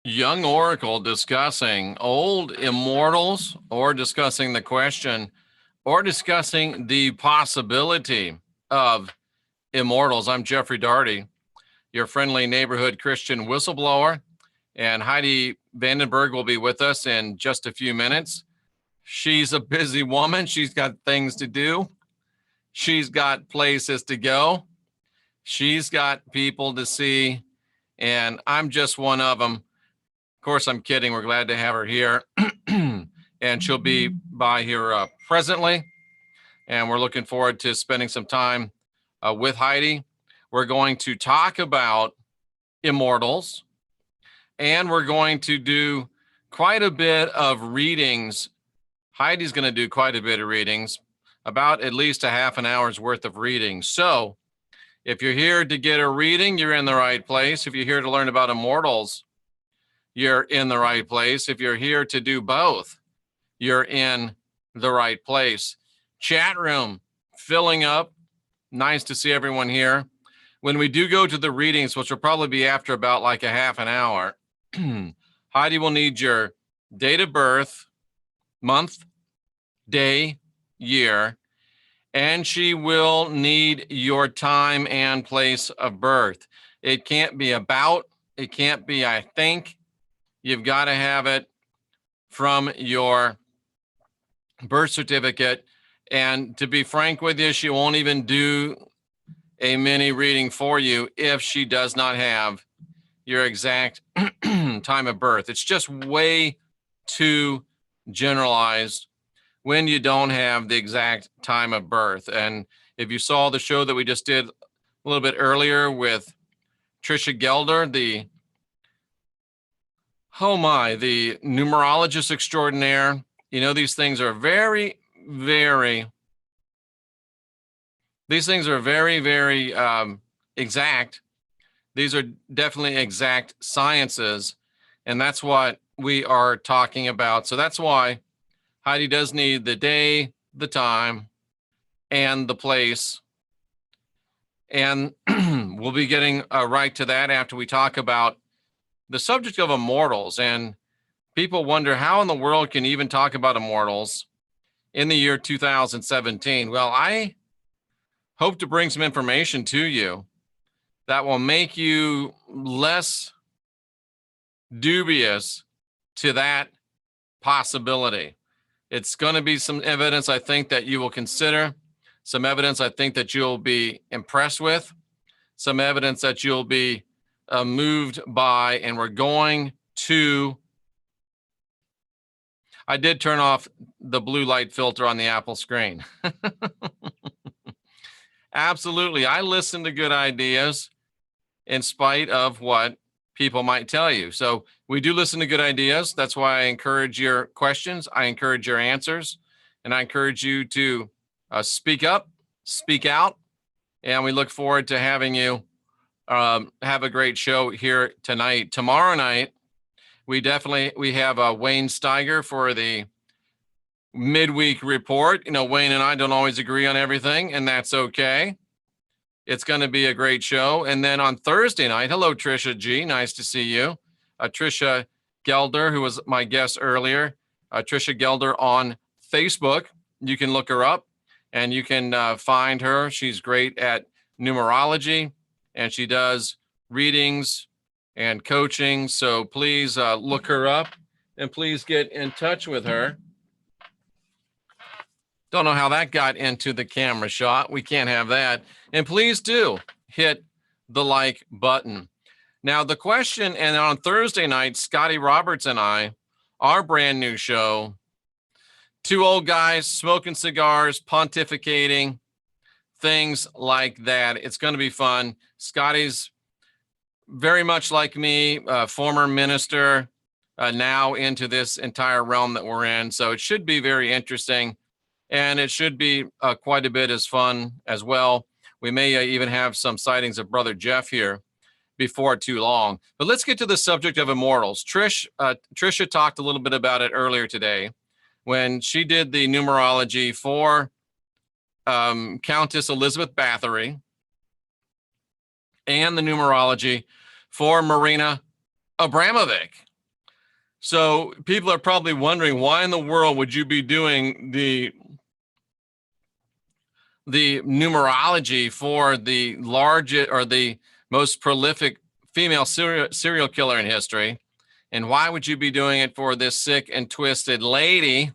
Young Oracle discussing old immortals, or discussing the question, or discussing the possibility of immortals. I'm Jeffrey Daugherty, your friendly neighborhood Christian whistleblower, and Heidi Vandenberg will be with us in just a few minutes. She's a busy woman. She's got things to do. She's got places to go. She's got people to see, and I'm just one of them. Of course, I'm kidding. We're glad to have her here, and she'll be by here presently, and we're looking forward to spending some time with Heidi. We're going to talk about immortals, and we're going to do quite a bit of readings. Heidi's going to do quite a bit of readings, about at least a half an hour's worth of reading. So if you're here to get a reading, you're in the right place. If you're here to learn about immortals, you're in the right place. If you're here to do both, you're in the right place. Chat room filling up. Nice to see everyone here. When we do go to the readings, which will probably be after about like a half an hour, Heidi will need your date of birth, month, day, year, and she will need your time and place of birth. It can't be about, it can't be I think. You've got to have it from your birth certificate. And to be frank with you, she won't even do a mini reading for you if she does not have your exact time of birth. It's just way too generalized when you don't have the exact time of birth. And if you saw the show that we just did a little bit earlier with Trisha Gelder, the numerologist extraordinaire, you know, these things are very, very exact. These are definitely exact sciences, and that's what we are talking about. So that's why Heidi does need the day, the time, and the place. And we'll be getting right to that after we talk about the subject of immortals. And people wonder, how in the world can you even talk about immortals in the year 2017? Well, I hope to bring some information to you that will make you less dubious to that possibility. It's going to be some evidence, I think, that you will consider, some evidence I think that you'll be impressed with, some evidence that you'll be moved by, and we're going to, I did turn off the blue light filter on the Apple screen. Absolutely. I listen to good ideas in spite of what people might tell you. So we do listen to good ideas. That's why I encourage your questions. I encourage your answers, and I encourage you to speak up, speak out. And we look forward to having you have a great show here tonight. Tomorrow night, we have Wayne Steiger for the midweek report. You know, Wayne and I don't always agree on everything, and that's okay. It's going to be a great show. And then on Thursday night, hello, Trisha G. Nice to see you. Trisha Gelder, who was my guest earlier. Trisha Gelder on Facebook. You can look her up and you can find her. She's great at numerology, and she does readings and coaching. So please look her up and please get in touch with her. Don't know how that got into the camera shot. We can't have that. And please do hit the like button. Now, the question, and on Thursday night, Scotty Roberts and I, our brand new show, two old guys smoking cigars, pontificating, things like that. It's going to be fun. Scotty's very much like me, former minister, now into this entire realm that we're in. So it should be very interesting. And it should be quite a bit as fun as well. We may even have some sightings of Brother Jeff here before too long. But let's get to the subject of immortals. Trisha talked a little bit about it earlier today when she did the numerology for Countess Elizabeth Bathory and the numerology for Marina Abramovic. So people are probably wondering, why in the world would you be doing the numerology for the largest or the most prolific female serial killer in history? And why would you be doing it for this sick and twisted lady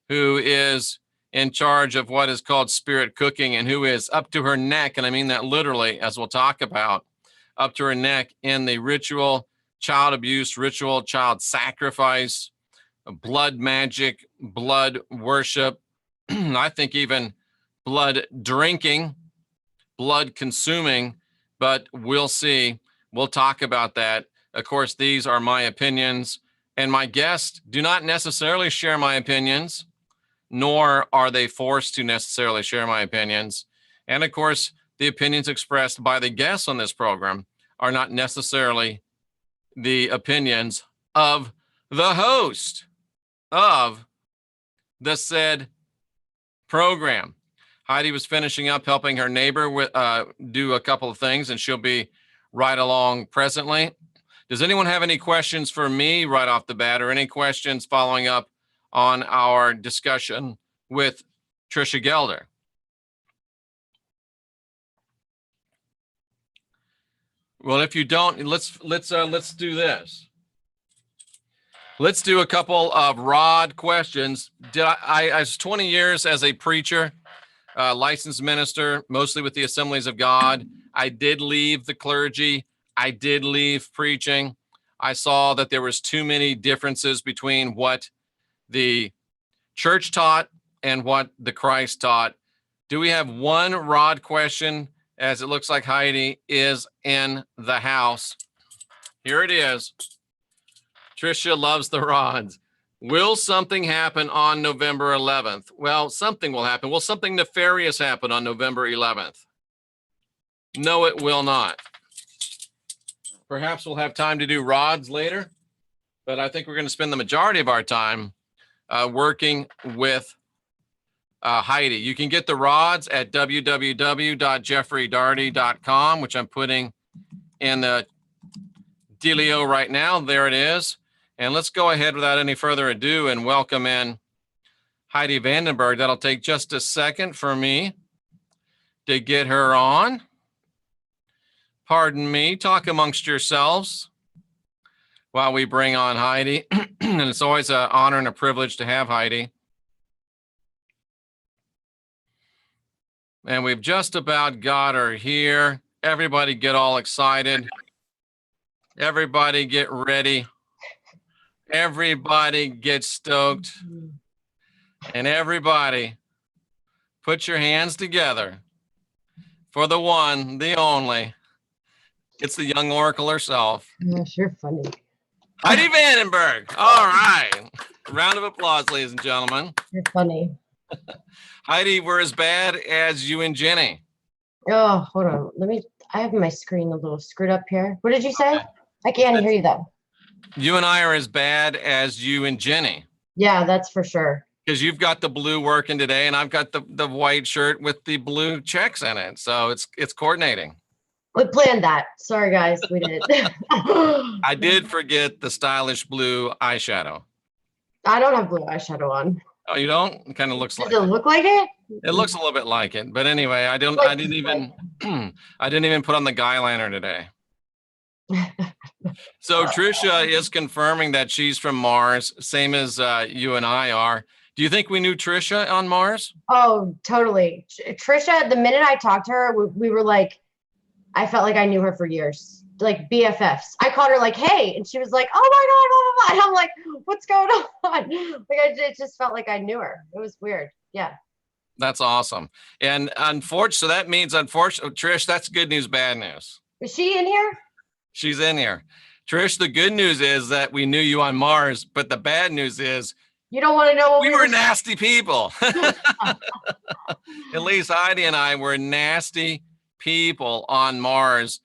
who is in charge of what is called spirit cooking and who is up to her neck, and I mean that literally, as we'll talk about, up to her neck in the ritual, child abuse, ritual, child sacrifice, blood magic, blood worship, I think even blood drinking, blood consuming, but we'll see. We'll talk about that. Of course, these are my opinions, and my guests do not necessarily share my opinions, nor are they forced to necessarily share my opinions. And of course, the opinions expressed by the guests on this program are not necessarily the opinions of the host of the said program. Heidi was finishing up helping her neighbor with, do a couple of things, and she'll be right along presently. Does anyone have any questions for me right off the bat, or any questions following up on our discussion with Trisha Gelder? Well, if you don't, let's do this. Let's do a couple of Rod questions. I was 20 years as a preacher, licensed minister, mostly with the Assemblies of God. I did leave the clergy. I did leave preaching. I saw that there was too many differences between what the church taught and what the Christ taught. Do we have one Rod question, as it looks like Heidi is in the house? Here it is. Trisha loves the rods. Will something happen on November 11th? Well, something will happen. Will something nefarious happen on November 11th? No, it will not. Perhaps we'll have time to do rods later, but I think we're going to spend the majority of our time working with Heidi. You can get the rods at www.jeffreydarty.com, which I'm putting in the dealio right now. There it is. And let's go ahead without any further ado and welcome in Heidi Vandenberg. That'll take just a second for me to get her on. Pardon me, talk amongst yourselves while we bring on Heidi. And it's always an honor and a privilege to have Heidi. And we've just about got her here. Everybody get all excited. Everybody get ready. Everybody get stoked. And everybody put your hands together for the one, the only. It's the young oracle herself. Gosh, you're funny. Heidi Vandenberg. All right. Round of applause, ladies and gentlemen. You're funny. Heidi, we're as bad as you and Jenny. Oh, hold on. I have my screen a little screwed up here. What did you say? I can't hear you though. You and I are as bad as you and Jenny. Yeah, that's for sure. Because you've got the blue working today, and I've got the white shirt with the blue checks in it. So it's coordinating. We planned that. Sorry, guys. We did. I did forget the stylish blue eyeshadow. I don't have blue eyeshadow on. Oh, you don't? It kind of looks like Does it look like it? It looks a little bit like it. But anyway, I didn't even put on the guy liner today. So Trisha is confirming that she's from Mars, same as you and I are. Do you think we knew Trisha on Mars? Oh, totally. Trisha, the minute I talked to her, we were like, I felt like I knew her for years, like BFFs. I called her like, hey, and she was like, oh my God, blah, blah, blah. And I'm like, what's going on? It just felt like I knew her. It was weird. Yeah. That's awesome. And unfortunately, so that means, unfortunately, Trish, that's good news, bad news. Is she in here? She's in here. Trish, the good news is that we knew you on Mars, but the bad news is you don't want to know what we were nasty people. At least Heidi and I were nasty people on Mars.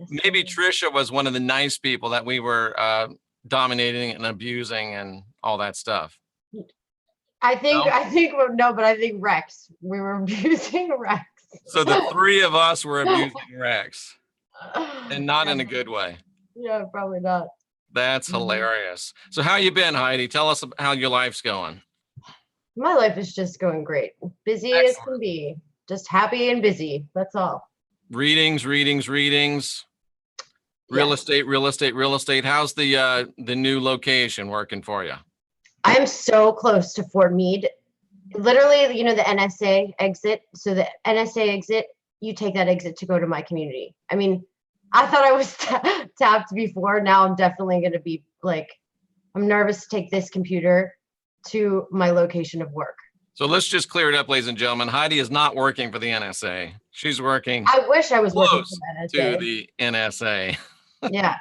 Maybe Trisha was one of the nice people that we were dominating and abusing and all that stuff. I think Rex. We were abusing Rex. So the three of us were abusing Rex, and not in a good way. Yeah, probably not. That's hilarious. So how you been, Heidi? Tell us how your life's going. My life is just going great. Busy as Excellent. can be. Just happy and busy. That's all. Readings. Real Yes. estate. How's the new location working for you? I'm so close to Fort Meade. Literally, the NSA exit. So the NSA exit, you take that exit to go to my community. I mean, I thought I was tapped before. Now I'm definitely going to be like, I'm nervous to take this computer to my location of work. So let's just clear it up, ladies and gentlemen. Heidi is not working for the NSA. She's working I wish I was working for close the to NSA. the NSA. Yeah.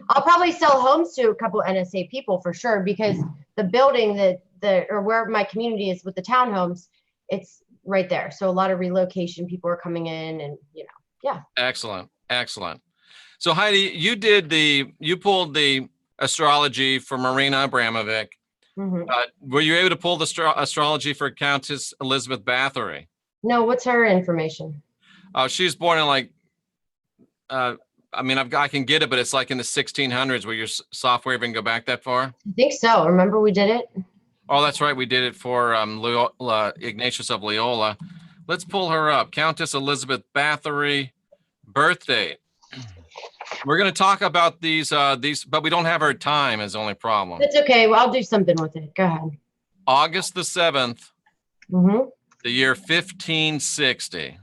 I'll probably sell homes to a couple NSA people for sure, because the building or where my community is with the townhomes, it's right there. So a lot of relocation people are coming in, and yeah. Excellent. So Heidi, you pulled the astrology for Marina Abramovic. Hmm. Were you able to pull the astrology for Countess Elizabeth Bathory? No, what's her information? She was born in I can get it, but it's like in the 1600s. Will your software even go back that far? I think so. Remember we did it? Oh, that's right. We did it for Ignatius of Loyola. Let's pull her up. Countess Elizabeth Bathory, birth date. We're going to talk about these, but we don't have her time is the only problem. That's okay. Well, I'll do something with it. Go ahead. August the 7th, Mm-hmm. the year 1560.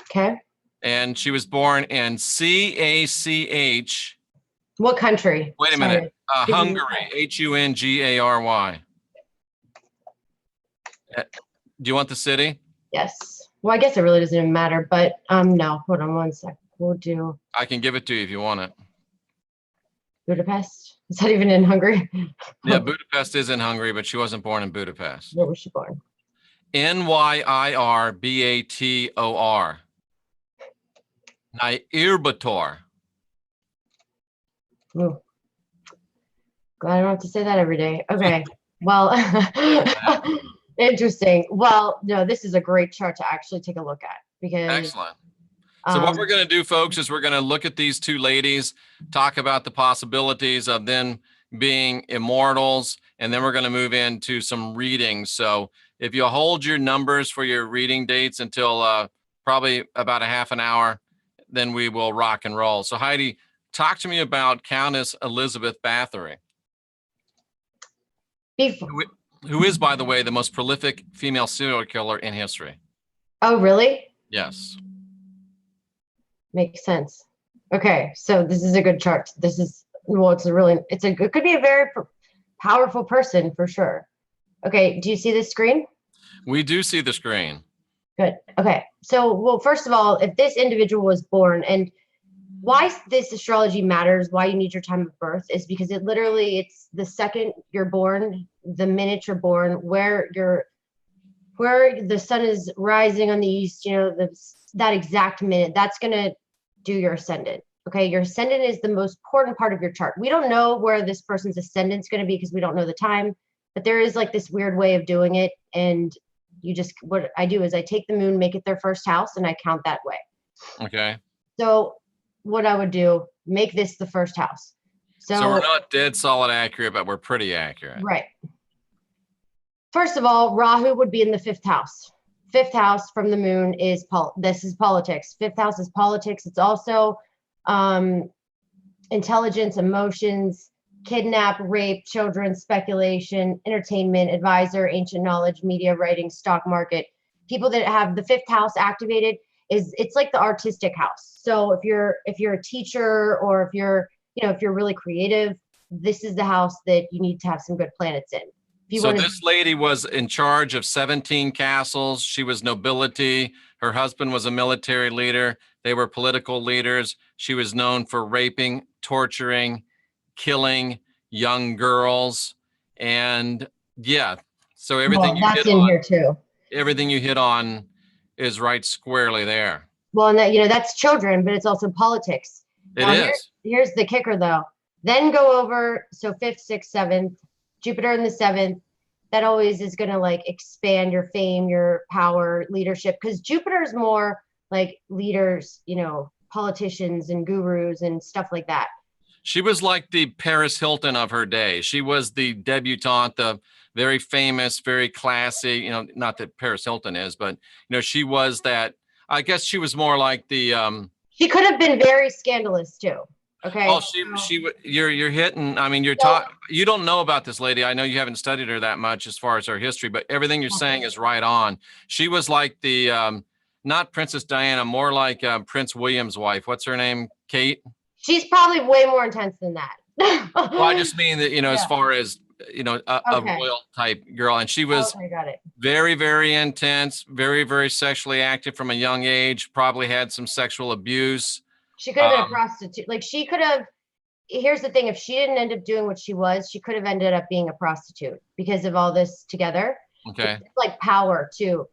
Okay. And she was born in CACH. What country? Wait a minute. Hungary, HUNGARY. Do you want the city? Yes. Well, I guess it really doesn't even matter, but no. Hold on one sec. We'll do I can give it to you if you want it. Budapest. Is that even in Hungary? Yeah, Budapest is in Hungary, but she wasn't born in Budapest. Where was she born? NYIRBATOR. Nyirbator. Ooh. Glad I don't have to say that every day. Okay. Well, interesting. Well, no, this is a great chart to actually take a look at, because Excellent. So what we're going to do, folks, is we're going to look at these two ladies, talk about the possibilities of them being immortals, and then we're going to move into some readings. So if you hold your numbers for your reading dates until probably about a half an hour, then we will rock and roll. So Heidi, talk to me about Countess Elizabeth Bathory, who is, by the way, the most prolific female serial killer in history. Oh, really? Yes. Makes sense. Okay, so this is a good chart. This is, well, it could be a very powerful person for sure. Okay, do you see this screen? We do see the screen. Good. Okay, so, well, first of all, if this individual was born, and why this astrology matters, why you need your time of birth, is because it's the second you're born, the minute you're born, where the sun is rising on the east, that exact minute, that's going to do your ascendant. Okay, your ascendant is the most important part of your chart. We don't know where this person's ascendant's going to be because we don't know the time, but there is like this weird way of doing it. And what I do is I take the moon, make it their first house, and I count that way. Okay. So what I would do, make this the first house. So we're not dead solid accurate, but we're pretty accurate. Right. First of all, Rahu would be in the fifth house. Fifth house from the moon is this is politics. Fifth house is politics. It's also intelligence, emotions, kidnap, rape, children, speculation, entertainment, advisor, ancient knowledge, media, writing, stock market. People that have the fifth house activated, it's like the artistic house. So if you're a teacher, or if you're really creative, this is the house that you need to have some good planets in. So this lady was in charge of 17 castles. She was nobility. Her husband was a military leader. They were political leaders. She was known for raping, torturing, killing young girls. And yeah, so everything here too. Everything you hit on is right squarely there. Well, and that's children, but it's also politics. It is. Here's the kicker though. Then go over, so 5th, 6th, 7th, Jupiter in the 7th, that always is going to like expand your fame, your power, leadership, because Jupiter is more like leaders, politicians and gurus and stuff like that. She was like the Paris Hilton of her day. She was the debutante, the very famous, very classy, not that Paris Hilton is, but, she was that. I guess she was more like the, She could have been very scandalous too. Okay. oh, you're hitting, I mean, you don't know about this lady. I know you haven't studied her that much as far as her history, but everything you're saying is right on. She was like the, not Princess Diana, more like Prince William's wife. What's her name? Kate? She's probably way more intense than that. Well, I just mean that, as far as, a royal type girl. And she was got it. very, very intense, very, very sexually active from a young age, probably had some sexual abuse. She could have been a prostitute. Like she could have, here's the thing, if she didn't end up doing what she was, she could have ended up being a prostitute because of all this together. Okay. It's like power too.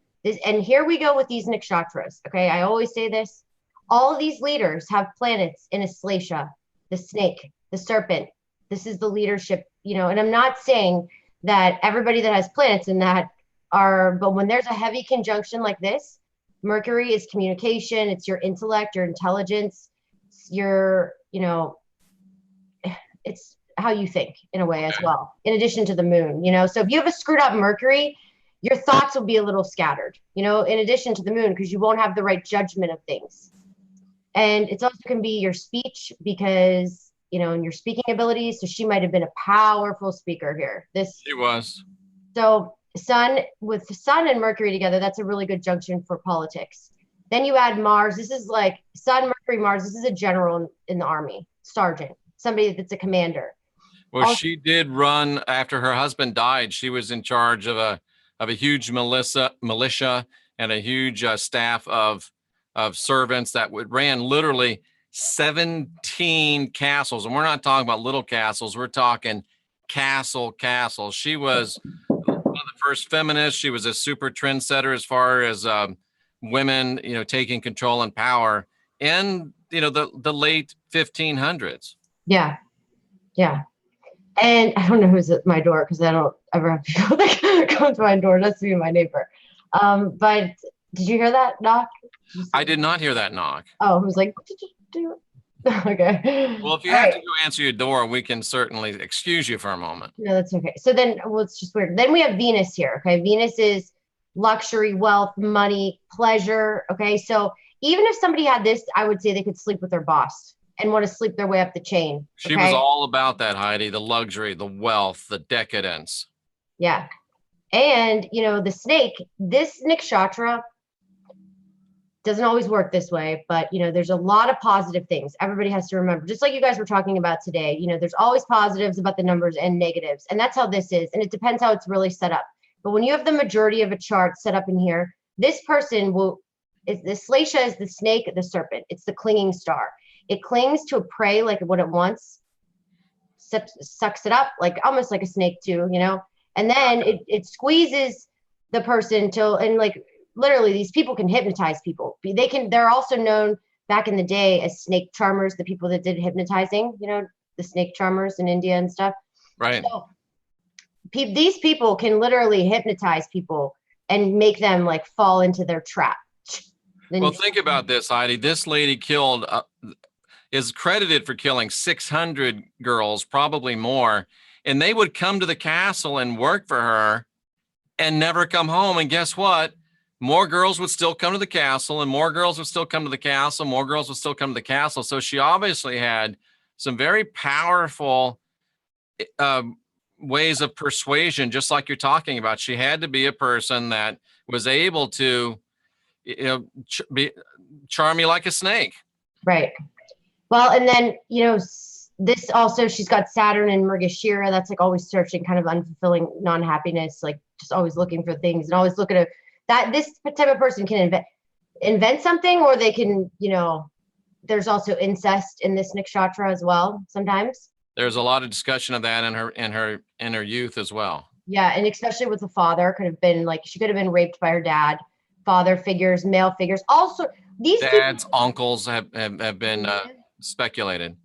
And here we go with these nikshatras. Okay. I always say this. All of these leaders have planets in Aslacia, the snake, the serpent. This is the leadership, and I'm not saying that everybody that has planets in that but when there's a heavy conjunction like this, Mercury is communication. It's your intellect, your intelligence, it's how you think in a way as well, in addition to the moon, so if you have a screwed up Mercury, your thoughts will be a little scattered, in addition to the moon, because you won't have the right judgment of things. And it's also can be your speech because, and your speaking abilities. So she might've been a powerful speaker here. She was. So Sun and Mercury together, that's a really good junction for politics. Then you add Mars. This is like Sun, Mercury, Mars. This is a general in the army, sergeant, somebody that's a commander. Well, she did run after her husband died. She was in charge of a huge militia and a huge staff of servants that ran literally 17 castles. And we're not talking about little castles. We're talking castles. She was one of the first feminists. She was a super trendsetter as far as women, taking control and power in, the late 1500s. Yeah. Yeah. And I don't know who's at my door because I don't ever have people that come to my door. That's me and my neighbor. But did you hear that knock? I did not hear that knock. Oh, who's like, what did you do? Okay. Well, if you have to go answer your door, we can certainly excuse you for a moment. No, that's okay. So then, it's just weird. Then we have Venus here. Okay. Venus is luxury, wealth, money, pleasure. Okay. So even if somebody had this, I would say they could sleep with their boss and want to sleep their way up the chain. She was all about that, Heidi, the luxury, the wealth, the decadence. Yeah. And, the snake, this nikshatra doesn't always work this way, but, there's a lot of positive things. Everybody has to remember, just like you guys were talking about today, there's always positives about the numbers and negatives. And that's how this is. And it depends how it's really set up. But when you have the majority of a chart set up in here, this person the Slatia is the snake, the serpent. It's the clinging star. It clings to a prey like what it wants, sucks it up, like almost like a snake too, and then it squeezes the person and like literally these people can hypnotize people. They're also known back in the day as snake charmers, the people that did hypnotizing, the snake charmers in India and stuff. Right. So these people can literally hypnotize people and make them like fall into their trap. Well, think about this, Heidi. This lady is credited for killing 600 girls, probably more. And they would come to the castle and work for her and never come home. And guess what? More girls would still come to the castle, and more girls would still come to the castle. More girls would still come to the castle. So she obviously had some very powerful ways of persuasion, just like you're talking about. She had to be a person that was able to, charm you like a snake. Right. Well, and then, this also, she's got Saturn and Mrigashira. That's like always searching, kind of unfulfilling non-happiness, like just always looking for things and always looking at that. This type of person can invent something, or they can, there's also incest in this nikshatra as well. Sometimes there's a lot of discussion of that in her youth as well. Yeah. And especially with the father, could have been like, she could have been raped by her dad, father figures, male figures. Also these dads, uncles have been speculated.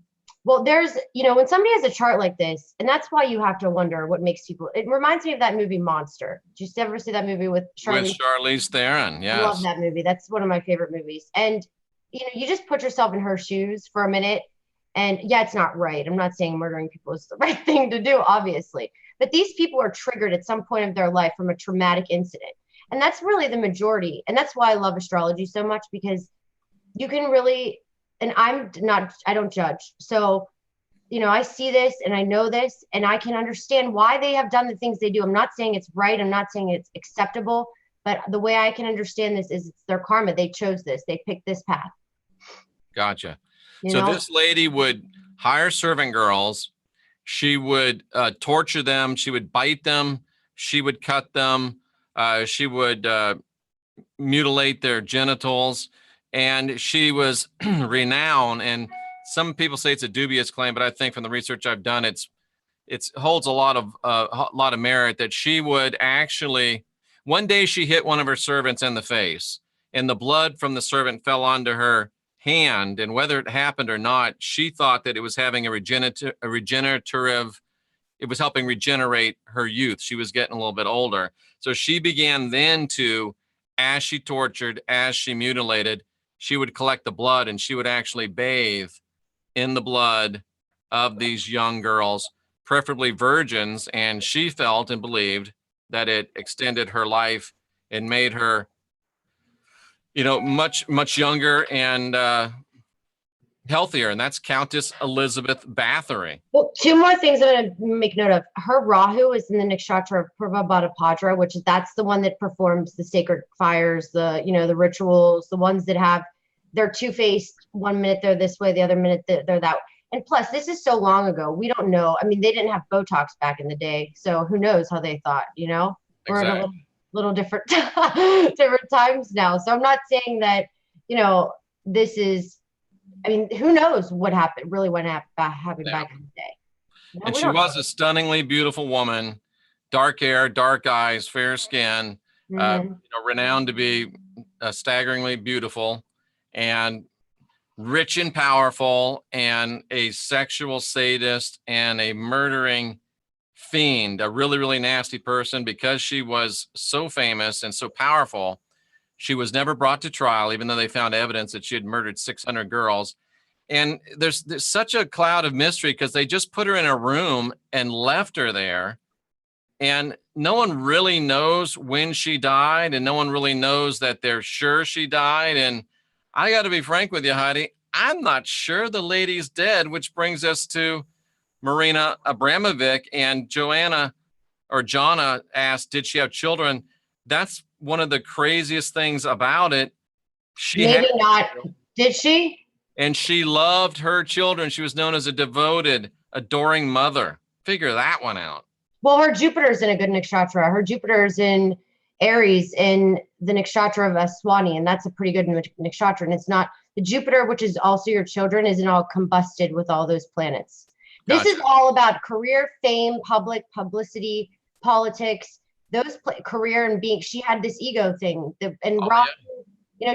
Well, there's, when somebody has a chart like this, and that's why you have to wonder what makes people, it reminds me of that movie Monster. Did you ever see that movie with Charlize? With Charlize Theron, yes. I love that movie. That's one of my favorite movies. And, you just put yourself in her shoes for a minute And yeah, it's not right. I'm not saying murdering people is the right thing to do, obviously. But these people are triggered at some point of their life from a traumatic incident. And that's really the majority. And that's why I love astrology so much, because you can really, and I don't judge. So, I see this and I know this and I can understand why they have done the things they do. I'm not saying it's right. I'm not saying it's acceptable, but the way I can understand this is it's their karma. They chose this. They picked this path. Gotcha. So this lady would hire servant girls. She would torture them. She would bite them. She would cut them. She would mutilate their genitals. And she was renowned. And some people say it's a dubious claim, but I think from the research I've done, it holds a lot of merit that she would actually, one day she hit one of her servants in the face, and the blood from the servant fell onto her hand. And whether it happened or not, she thought that it was having it was helping regenerate her youth. She was getting a little bit older. So she began then to, as she tortured, as she mutilated, she would collect the blood and she would actually bathe in the blood of these young girls, preferably virgins. And she felt and believed that it extended her life and made her, much, much younger and healthier. And that's Countess Elizabeth Bathory. Well, two more things I'm going to make note of. Her Rahu is in the nakshatra of Purvabhadra, which is that's the one that performs the sacred fires, the rituals, the ones that have, they're two-faced. 1 minute they're this way, the other minute they're that way. And plus, this is so long ago. We don't know. I mean, they didn't have Botox back in the day, so who knows how they thought, We're at a little different different times now. So I'm not saying that, this is, I mean, who knows what happened back in the day. And she was a stunningly beautiful woman, dark hair, dark eyes, fair skin, renowned to be staggeringly beautiful and rich and powerful, and a sexual sadist and a murdering fiend, a really, really nasty person. Because she was so famous and so powerful, she was never brought to trial, even though they found evidence that she had murdered 600 girls. And there's such a cloud of mystery because they just put her in a room and left her there. And no one really knows when she died, and no one really knows that they're sure she died. And I got to be frank with you, Heidi, I'm not sure the lady's dead, which brings us to Marina Abramovic. And Jonna asked, did she have children? That's one of the craziest things about it. Maybe not. Did she? And she loved her children. She was known as a devoted, adoring mother. Figure that one out. Well, her Jupiter's in a good nakshatra. Her Jupiter's in Aries in the nakshatra of Aswani, and that's a pretty good nakshatra. And it's not the Jupiter, which is also your children, isn't all combusted with all those planets. Gotcha. This is all about career, fame, publicity, politics, those career and being. She had this ego thing,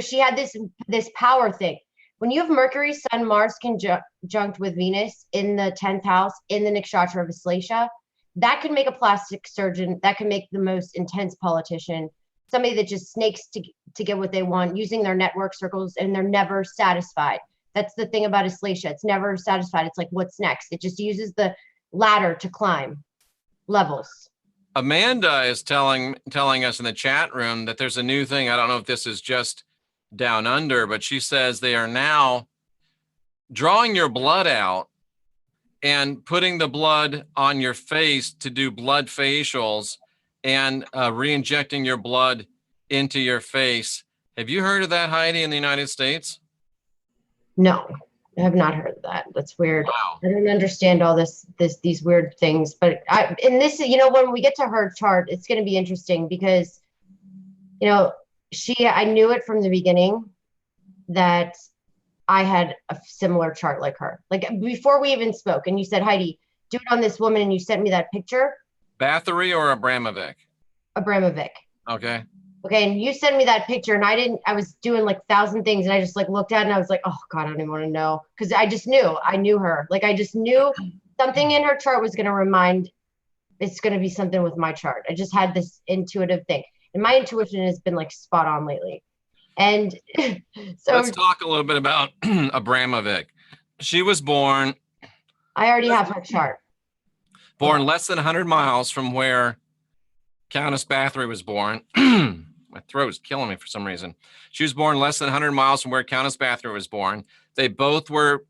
she had this power thing. When you have Mercury, Sun, Mars conjunct with Venus in the 10th house in the nakshatra of Aslesha, that could make a plastic surgeon, that could make the most intense politician, somebody that just snakes to get what they want, using their network circles, and they're never satisfied. That's the thing about Aslesha. It's never satisfied. It's like, what's next? It just uses the ladder to climb levels. Amanda is telling us in the chat room that there's a new thing. I don't know if this is just down under, but she says they are now drawing your blood out and putting the blood on your face to do blood facials and re-injecting your blood into your face. Have you heard of that, Heidi, in the United States? No, I have not heard of that. That's weird. Wow. I don't understand all these weird things, but when we get to her chart, it's going to be interesting because, I knew it from the beginning that I had a similar chart like her. Like before we even spoke, and you said, Heidi, do it on this woman, and you sent me that picture. Bathory or Abramovic? Abramovic. Okay. Okay, and you sent me that picture, and I was doing like 1,000 things, and I just like looked at it, and I was like, oh God, I don't even want to know. Because I knew her. Like I just knew something in her chart was going to it's going to be something with my chart. I just had this intuitive thing. And my intuition has been like spot on lately. And so let's talk a little bit about Abramovic. She was born I already have her chart. less than 100 miles from where Countess Bathory was born. My throat is killing me for some reason. She was born less than 100 miles from where Countess Bathory was born. They both were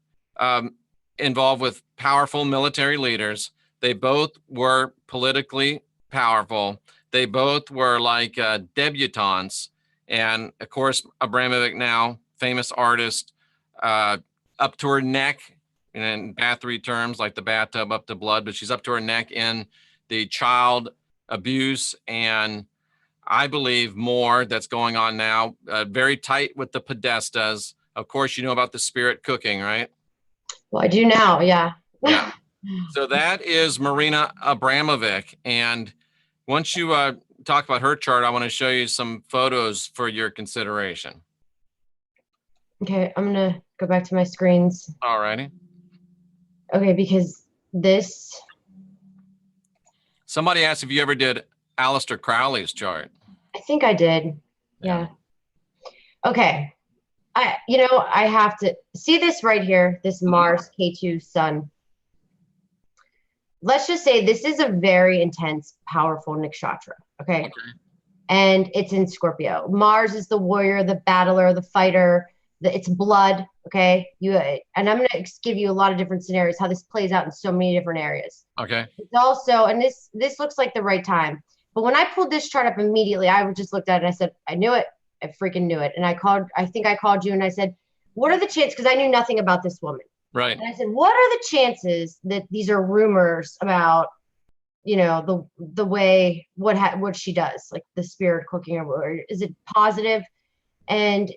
involved with powerful military leaders. They both were politically powerful. They both were like debutantes. And of course, Abramovic now, famous artist, up to her neck in Bathory terms, like the bathtub up to blood, but she's up to her neck in the child abuse and I believe more that's going on now. Very tight with the Podestas. Of course, you know about the spirit cooking, right? Well, I do now. Yeah. Yeah. So that is Marina Abramovic. And once you talk about her chart, I want to show you some photos for your consideration. Okay, I'm gonna go back to my screens. All righty. Okay, because this. Somebody asked if you ever did Aleister Crowley's chart. I think I did. Yeah. Okay. I have to see this right here, this Mars K2 Sun. Let's just say this is a very intense, powerful nakshatra. Okay. And it's in Scorpio. Mars is the warrior, the battler, the fighter, it's blood. Okay. And I'm going to give you a lot of different scenarios, how this plays out in so many different areas. Okay. It's also, and this looks like the right time. But when I pulled this chart up immediately, I just looked at it and I said, I knew it. I freaking knew it. And I think I called you and I said, what are the chances? Because I knew nothing about this woman. Right. And I said, what are the chances that these are rumors about, the way, what she does, like the spirit cooking, or is it positive? And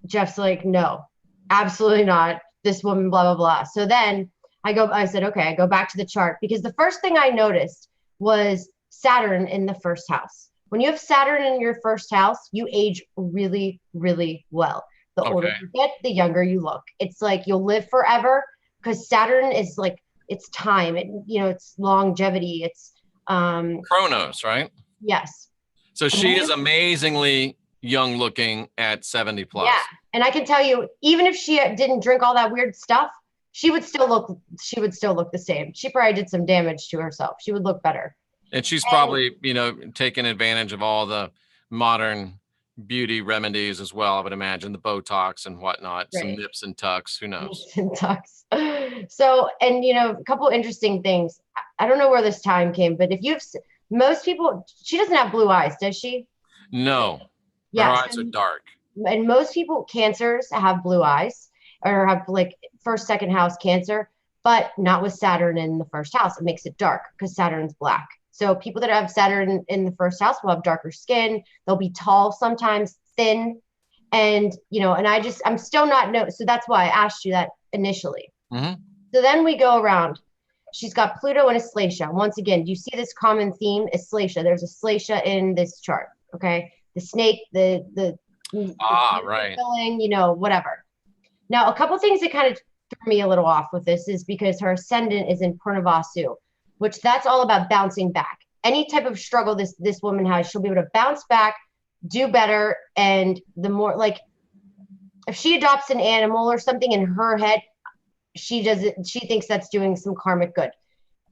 Jeff's like, no, absolutely not. This woman, blah, blah, blah. So then I said, okay, I go back to the chart because the first thing I noticed was Saturn in the first house. When you have Saturn in your first house, you age really, really well. The older you get, the younger you look. It's like you'll live forever because Saturn is like, it's time. It's longevity. It's Chronos, right? Yes. So she is amazingly young looking at 70 plus. Yeah. And I can tell you, even if she didn't drink all that weird stuff, she would still look the same. She probably did some damage to herself. She would look better. And she's probably, taking advantage of all the modern beauty remedies as well. I would imagine the Botox and whatnot, right. Some nips and tucks, who knows? Nips and tucks. So, and a couple interesting things. I don't know where this time came, but most people, she doesn't have blue eyes, does she? No. Yeah. Her eyes are dark. And most people, cancers, have blue eyes or have like first, second house cancer, but not with Saturn in the first house. It makes it dark because Saturn's black. So people that have Saturn in the first house will have darker skin. They'll be tall, sometimes thin. And, and I'm still not know. So that's why I asked you that initially. Mm-hmm. So then we go around. She's got Pluto and Aslacia. Once again, do you see this common theme? Aslacia. There's Aslacia in this chart. Okay. The snake, the right. Filling, whatever. Now, a couple things that kind of threw me a little off with this is because her ascendant is in Purnavasu, which that's all about bouncing back. Any type of struggle this woman has, she'll be able to bounce back, do better. And the more, like, if she adopts an animal or something in her head, she thinks that's doing some karmic good.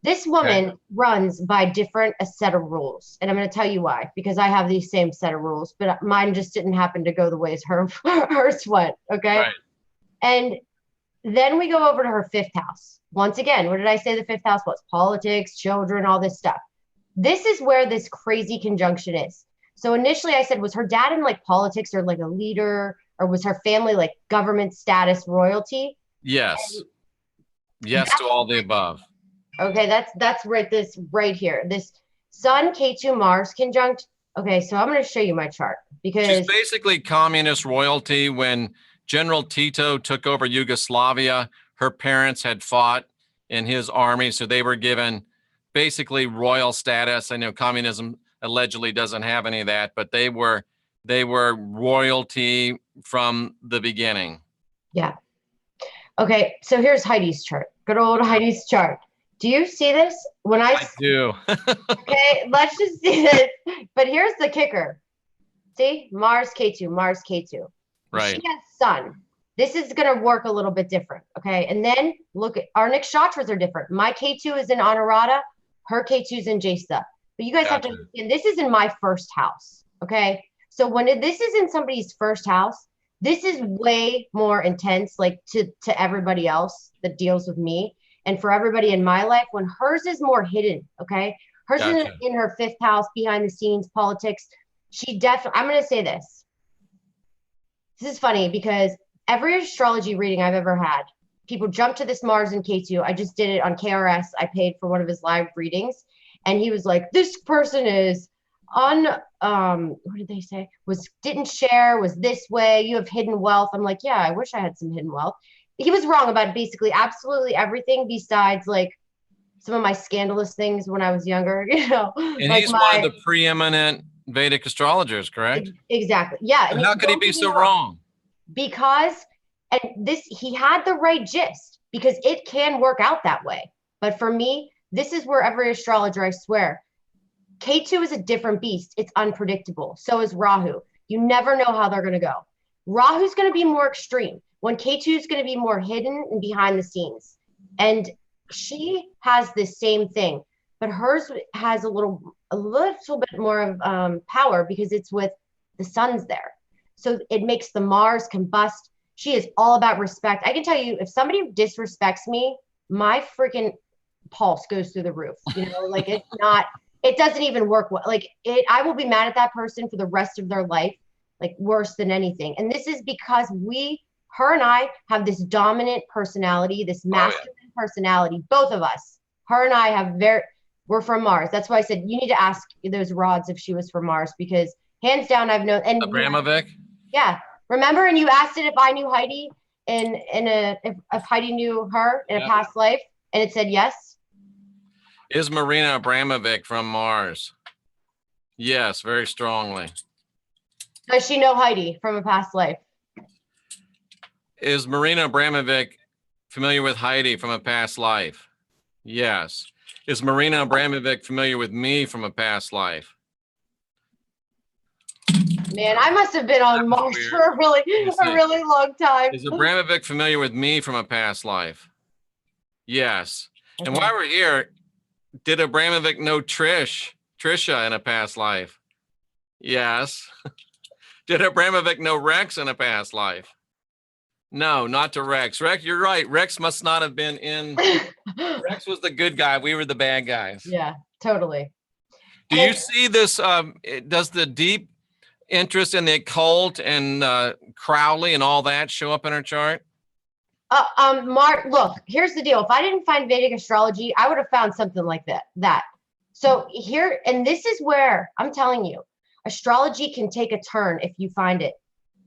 This woman runs by a set of rules. And I'm going to tell you why, because I have these same set of rules, but mine just didn't happen to go the ways hers went. Okay. Right. And then we go over to her fifth house. Once again, what did I say the fifth house was? Politics, children, all this stuff. This is where this crazy conjunction is. So initially I said, was her dad in like politics or like a leader, or was her family like government status, royalty? Yes. Yes to all the above. Okay, that's right here. This Sun K2 Mars conjunct. Okay, so I'm going to show you my chart because she's basically communist royalty. When General Tito took over Yugoslavia, her parents had fought in his army, so they were given basically royal status. I know communism allegedly doesn't have any of that, but they were royalty from the beginning. Yeah. Okay, so here's Heidi's chart. Good old Heidi's chart. Do you see this? I do. Okay, let's just see this. But here's the kicker. See? Mars K2, Mars K2. Right. She has Sun. This is going to work a little bit different. Okay. And then look at our nakshatras are different. My K2 is in Anurada. Her K2 is in Jesta. But you guys have to understand, this is in my first house. Okay. So when this is in somebody's first house, this is way more intense, like to everybody else that deals with me. And for everybody in my life, when hers is more hidden. Okay. Hers is in her 5th house, behind the scenes, politics. She definitely, I'm going to say this. This is funny because every astrology reading I've ever had, people jump to this Mars in K2. I just did it on KRS. I paid for one of his live readings. And he was like, this person is what did they say? Didn't share, was this way. You have hidden wealth. I'm like, yeah, I wish I had some hidden wealth. He was wrong about basically absolutely everything besides like some of my scandalous things when I was younger, you know. And like he's one of the preeminent Vedic astrologers, correct? Exactly. Yeah. And how could he be so wrong? Because, and this, he had the right gist because it can work out that way. But for me, this is where every astrologer, I swear, K2 is a different beast. It's unpredictable. So is Rahu. You never know how they're going to go. Rahu's going to be more extreme when K2 is going to be more hidden and behind the scenes. And she has this same thing, but hers has a little bit more of power because it's with the sun's there. So it makes the Mars combust. She is all about respect. I can tell you, if somebody disrespects me, my freaking pulse goes through the roof. You know, like it doesn't even work well. Like I will be mad at that person for the rest of their life, like worse than anything. And this is because her and I have this dominant personality, this masculine personality, both of us. Her and I we're from Mars. That's why I said you need to ask those rods if she was from Mars, because hands down I've known. And Abramovic? Yeah. Remember, and you asked it if I knew Heidi if Heidi knew her in a past life, and it said yes. Is Marina Abramovic from Mars? Yes, very strongly. Does she know Heidi from a past life? Is Marina Abramovic familiar with Heidi from a past life? Yes. Is Marina Abramovic familiar with me from a past life? Man, I must have been on Mars for a really long time. Is Abramovic familiar with me from a past life? Yes. Okay. And while we're here, did Abramovic know Trisha in a past life? Yes. Did Abramovic know Rex in a past life? No, not to Rex. Rex, you're right. Rex must not have been in. Rex was the good guy. We were the bad guys. Yeah, totally. Do you see this? Does the deep interest in the occult and Crowley and all that show up in her chart? Mark, look, here's the deal. If I didn't find Vedic astrology, I would have found something like that. So here, and this is where I'm telling you, astrology can take a turn if you find it.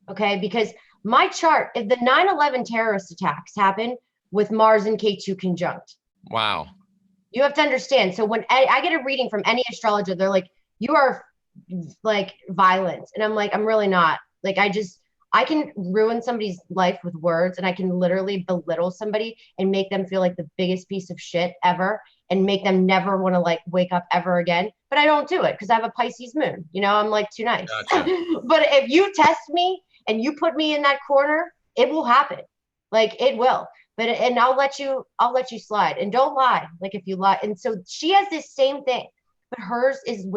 Okay, because my chart, if the 9/11 terrorist attacks happen with Mars and K2 conjunct. Wow. You have to understand. So when I get a reading from any astrologer, they're like, you are like violent. And I'm like, I'm really not. Like, I can ruin somebody's life with words, and I can literally belittle somebody and make them feel like the biggest piece of shit ever and make them never want to like wake up ever again. But I don't do it because I have a Pisces moon. You know, I'm like too nice. Gotcha. But if you test me and you put me in that corner, it will happen. Like it will. And I'll let you slide. And don't lie. Like if you lie. And so she has this same thing, but hers is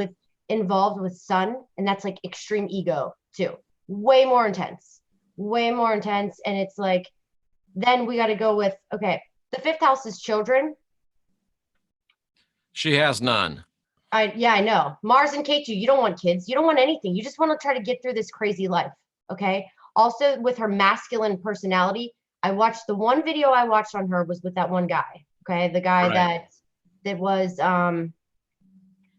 involved with sun, and that's like extreme ego too. Way more intense. And it's like, then we got to go with, okay, the 5th house is children. She has none. I know. Mars and K2, you don't want kids. You don't want anything. You just want to try to get through this crazy life. Okay. Also with her masculine personality, the one video I watched on her was with that one guy. Okay. The guy that was, the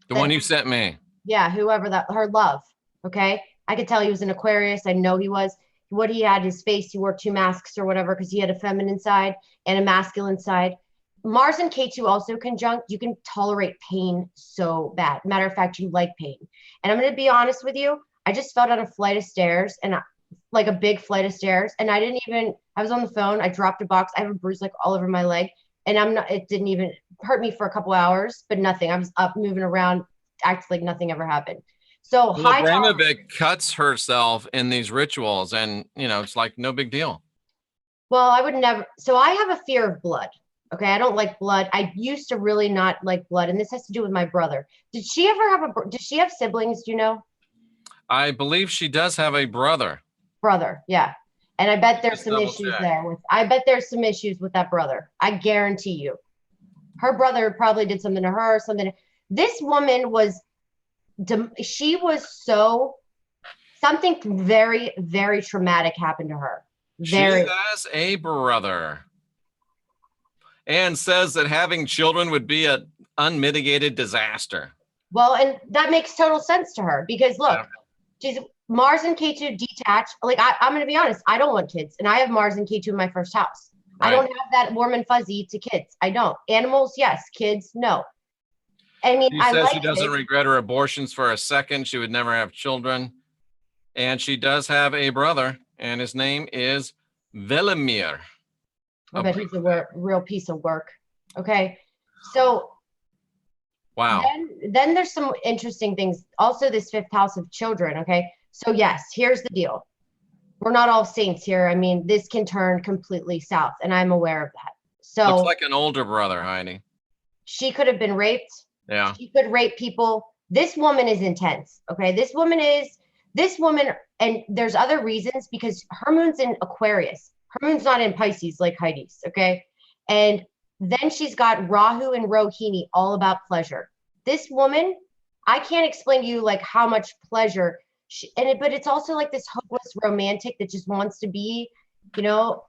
one you sent me. Yeah. Whoever her love. Okay. I could tell he was an Aquarius. I know he was. What he had, his face, he wore 2 masks or whatever because he had a feminine side and a masculine side. Mars and K2 also conjunct. You can tolerate pain so bad. Matter of fact, you like pain. And I'm going to be honest with you. I just fell down a flight of stairs, and like a big flight of stairs. And I was on the phone. I dropped a box. I have a bruise like all over my leg. And it didn't even hurt me for a couple hours, but nothing. I was up moving around, acting like nothing ever happened. So Abramovic cuts herself in these rituals, and it's like no big deal. Well, I would never. So I have a fear of blood. Okay, I don't like blood. I used to really not like blood, and this has to do with my brother. Did she ever have did she have siblings? Do you know? I believe she does have a brother. Brother, yeah. And I bet there's Just some double issues check. there with, I bet there's some issues with that brother. I guarantee you. Her brother probably did something to her or something. This woman was, she was so, something very, very traumatic happened to her. She Very. has a brother and says that having children would be an unmitigated disaster. Well, and that makes total sense to her because look, Yeah. she's Mars and K2 detached. Like I'm going to be honest, I don't want kids, and I have Mars and K2 in my first house. I Right. don't have that warm and fuzzy to kids. I don't. Animals, yes. Kids, no. I mean, She I says like she doesn't kids. regret her abortions for a second. She would never have children. And she does have a brother, and his name is Velimir. I bet he's a real piece of work. Okay, so Wow. then there's some interesting things. Also, this fifth house of children. Okay, so yes, here's the deal. We're not all saints here. I mean, this can turn completely south, and I'm aware of that. So Looks like an older brother, Heidi. she could have been raped. Yeah. She could rape people. This woman is intense. Okay, this woman, and there's other reasons because her moon's in Aquarius. Her moon's not in Pisces like Heidi's. Okay, and then she's got Rahu and Rohini, all about pleasure. This woman, I can't explain to you like how much pleasure but it's also like this hopeless romantic that just wants to be,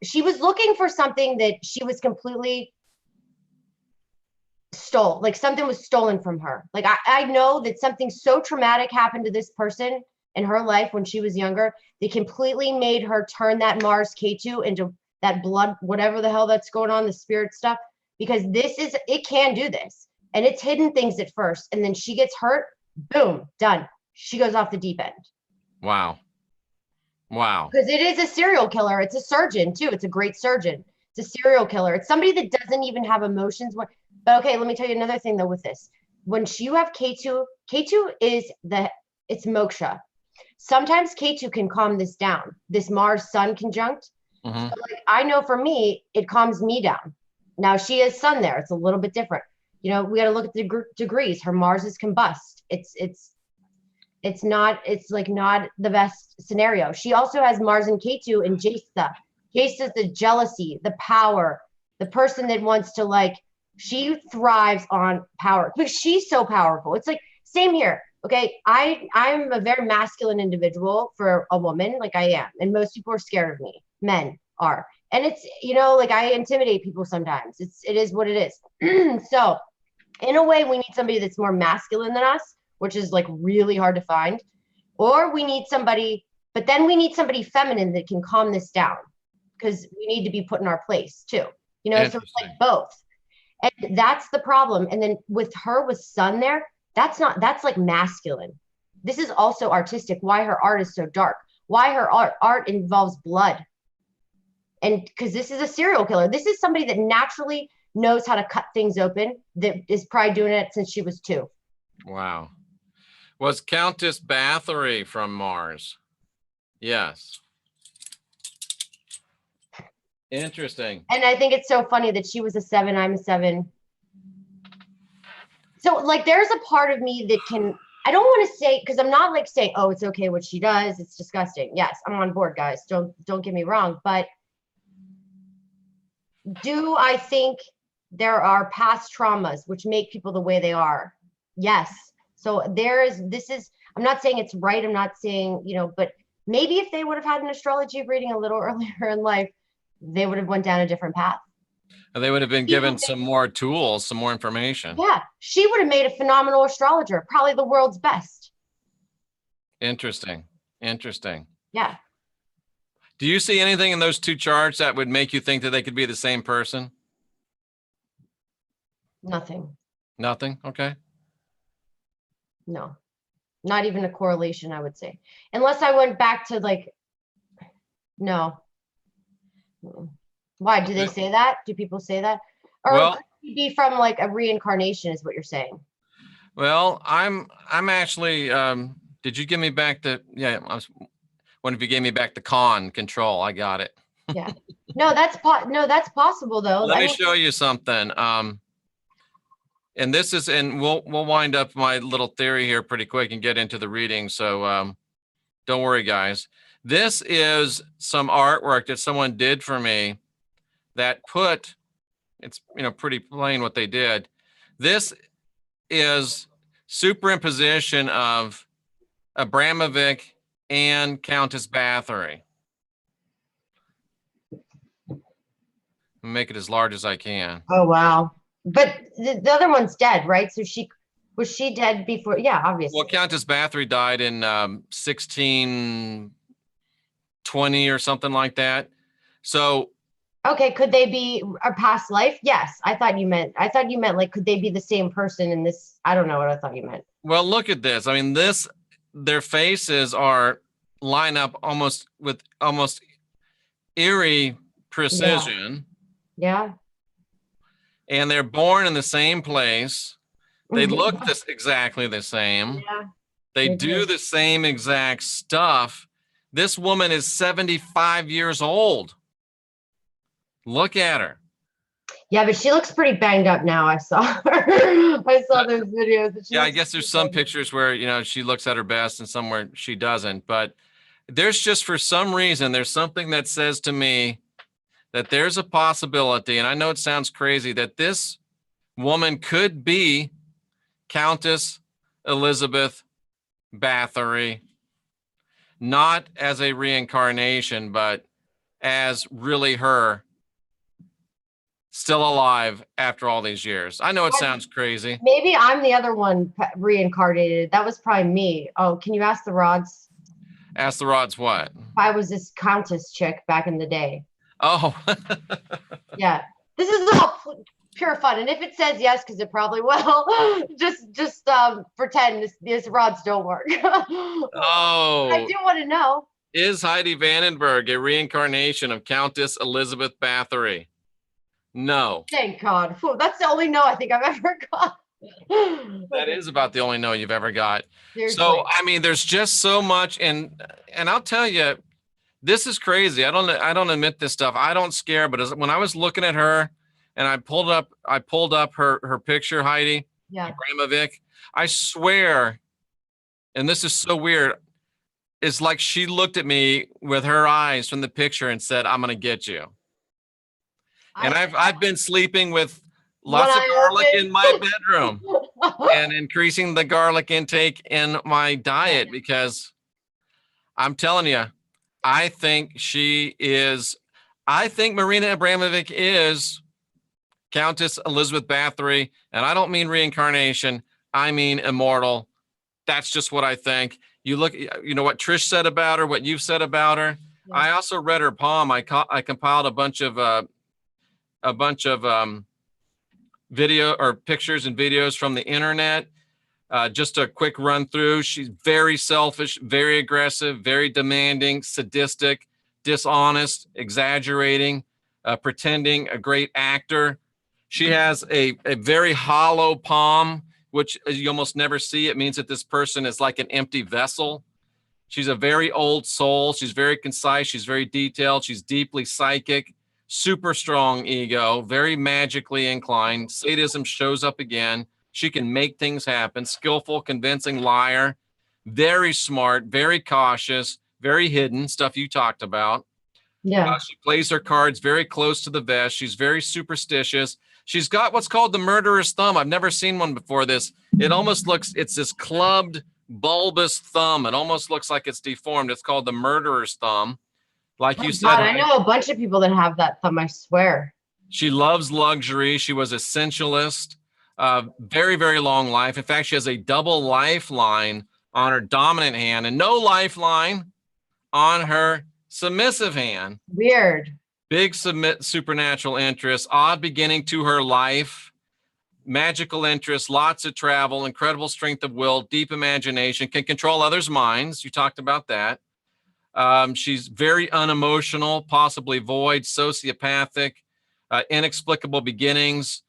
she was looking for something that she was completely like something was stolen from her. Like I know that something so traumatic happened to this person in her life when she was younger. They completely made her turn that Mars K2 into that blood, whatever the hell that's going on, the spirit stuff, because it can do this. And it's hidden things at first. And then she gets hurt, boom, done. She goes off the deep end. Wow. Wow. Because it is a serial killer. It's a surgeon too. It's a great surgeon. It's a serial killer. It's somebody that doesn't even have emotions. But okay, let me tell you another thing though with this. When you have K2, K2 is it's moksha. Sometimes K2 can calm this down. This Mars Sun conjunct. Mm-hmm. So like I know for me, it calms me down. Now she has Sun there. It's a little bit different. We got to look at the degrees. Her Mars is combust. It's not the best scenario. She also has Mars and K2 in Jesta. Jesta is the jealousy, the power, the person that wants to she thrives on power because she's so powerful. It's like same here. Okay. I'm a very masculine individual for a woman, like I am. And most people are scared of me. Men are. And it's, I intimidate people sometimes. It is what it is. So in a way, we need somebody that's more masculine than us, which is like really hard to find. Or we need somebody, but then we need somebody feminine that can calm this down because we need to be put in our place too. So it's like both. And that's the problem. And then with her with Sun there, that's like masculine. This is also artistic. Why her art is so dark. Why her art involves blood. And because this is a serial killer. This is somebody that naturally knows how to cut things open, that is probably doing it since she was 2. Wow. Was Countess Bathory from Mars? Yes. Interesting. And I think it's so funny that she was a 7, I'm a 7. So there's a part of me that I don't want to say, because I'm not saying, oh, it's okay what she does. It's disgusting. Yes, I'm on board, guys. Don't get me wrong. But do I think there are past traumas which make people the way they are? Yes. So I'm not saying it's right. I'm not saying, but maybe if they would have had an astrology reading a little earlier in life, they would have went down a different path. And they would have been given some more tools, some more information. Yeah. She would have made a phenomenal astrologer, probably the world's best. Interesting. Yeah. Do you see anything in those 2 charts that would make you think that they could be the same person? Nothing. Nothing? Okay. No, not even a correlation, I would say. Unless I went back to no. Why? Do they say that? Do people say that? Or Well, could it be from a reincarnation is what you're saying? Well, I'm actually, did you give me back the, yeah, I was wondering if you gave me back the control. I got it. Yeah. No, that's possible though. Let I me mean, show you something. And this is, and we'll wind up my little theory here pretty quick and get into the reading. So don't worry, guys. This is some artwork that someone did for me that put, it's pretty plain what they did. This is superimposition of Abramovic and Countess Bathory. Make it as large as I can. oh wow. But the other one's dead, right? So was she dead before? Yeah, obviously. Well, Countess Bathory died in 1620 or something like that. So Okay, could they be a past life? Yes. I thought you meant like could they be the same person in this? I don't know what I thought you meant. well, look at this. I mean, their faces are line up almost with almost eerie precision. Yeah. And they're born in the same place. They look exactly the same. Yeah. They do the same exact stuff. This woman is 75 years old. Look at her. Yeah, but she looks pretty banged up now. I saw her. I saw those videos. Yeah, I guess there's some pictures where, she looks at her best and some where she doesn't. But there's just, for some reason, there's something that says to me that there's a possibility, and I know it sounds crazy, that this woman could be Countess Elizabeth Bathory, not as a reincarnation, but as really her, still alive after all these years. I know it sounds crazy. Maybe I'm the other one reincarnated. That was probably me. Oh, can you ask the Rods? Ask the Rods what? If I was this countess chick back in the day. Oh. Yeah. This is all pure fun. And if it says yes, because it probably will, just pretend these Rods don't work. Oh. I do want to know. Is Heidi Vandenberg a reincarnation of Countess Elizabeth Bathory? No. Thank God. Whew, that's the only no I think I've ever got. That is about the only no you've ever got. Seriously. So, I mean, there's just so much. And I'll tell you, this is crazy. I don't admit this stuff. I don't scare, but when I was looking at her and I pulled up her picture, Heidi, yeah. Abramovic, I swear, and this is so weird, it's like she looked at me with her eyes from the picture and said, I'm going to get you. And I've been sleeping with lots of garlic in my bedroom and increasing the garlic intake in my diet because I'm telling you, I think Marina Abramovic is Countess Elizabeth Bathory, and I don't mean reincarnation. I mean immortal. That's just what I think. You look, what Trish said about her, what you've said about her. Yeah. I also read her poem. I compiled a bunch of video or pictures and videos from the internet. Just a quick run through. She's very selfish, very aggressive, very demanding, sadistic, dishonest, exaggerating, pretending, a great actor. She has a very hollow palm, which you almost never see. It means that this person is like an empty vessel. She's a very old soul. She's very concise. She's very detailed. She's deeply psychic, super strong ego, very magically inclined. Sadism shows up again. She can make things happen. Skillful, convincing liar, very smart, very cautious, very hidden, stuff you talked about. Yeah. She plays her cards very close to the vest. She's very superstitious. She's got what's called the murderer's thumb. I've never seen one before this. It almost looks, it's this clubbed, bulbous thumb. It almost looks like it's deformed. It's called the murderer's thumb. Like you said. God, I know a bunch of people that have that thumb, I swear. She loves luxury. She was a sensualist. Very, very long life. In fact, she has a double lifeline on her dominant hand and no lifeline on her submissive hand. Weird. Big supernatural interests, odd beginning to her life, magical interests, lots of travel, incredible strength of will, deep imagination, can control others' minds. You talked about that. She's very unemotional, possibly void, sociopathic, inexplicable beginnings.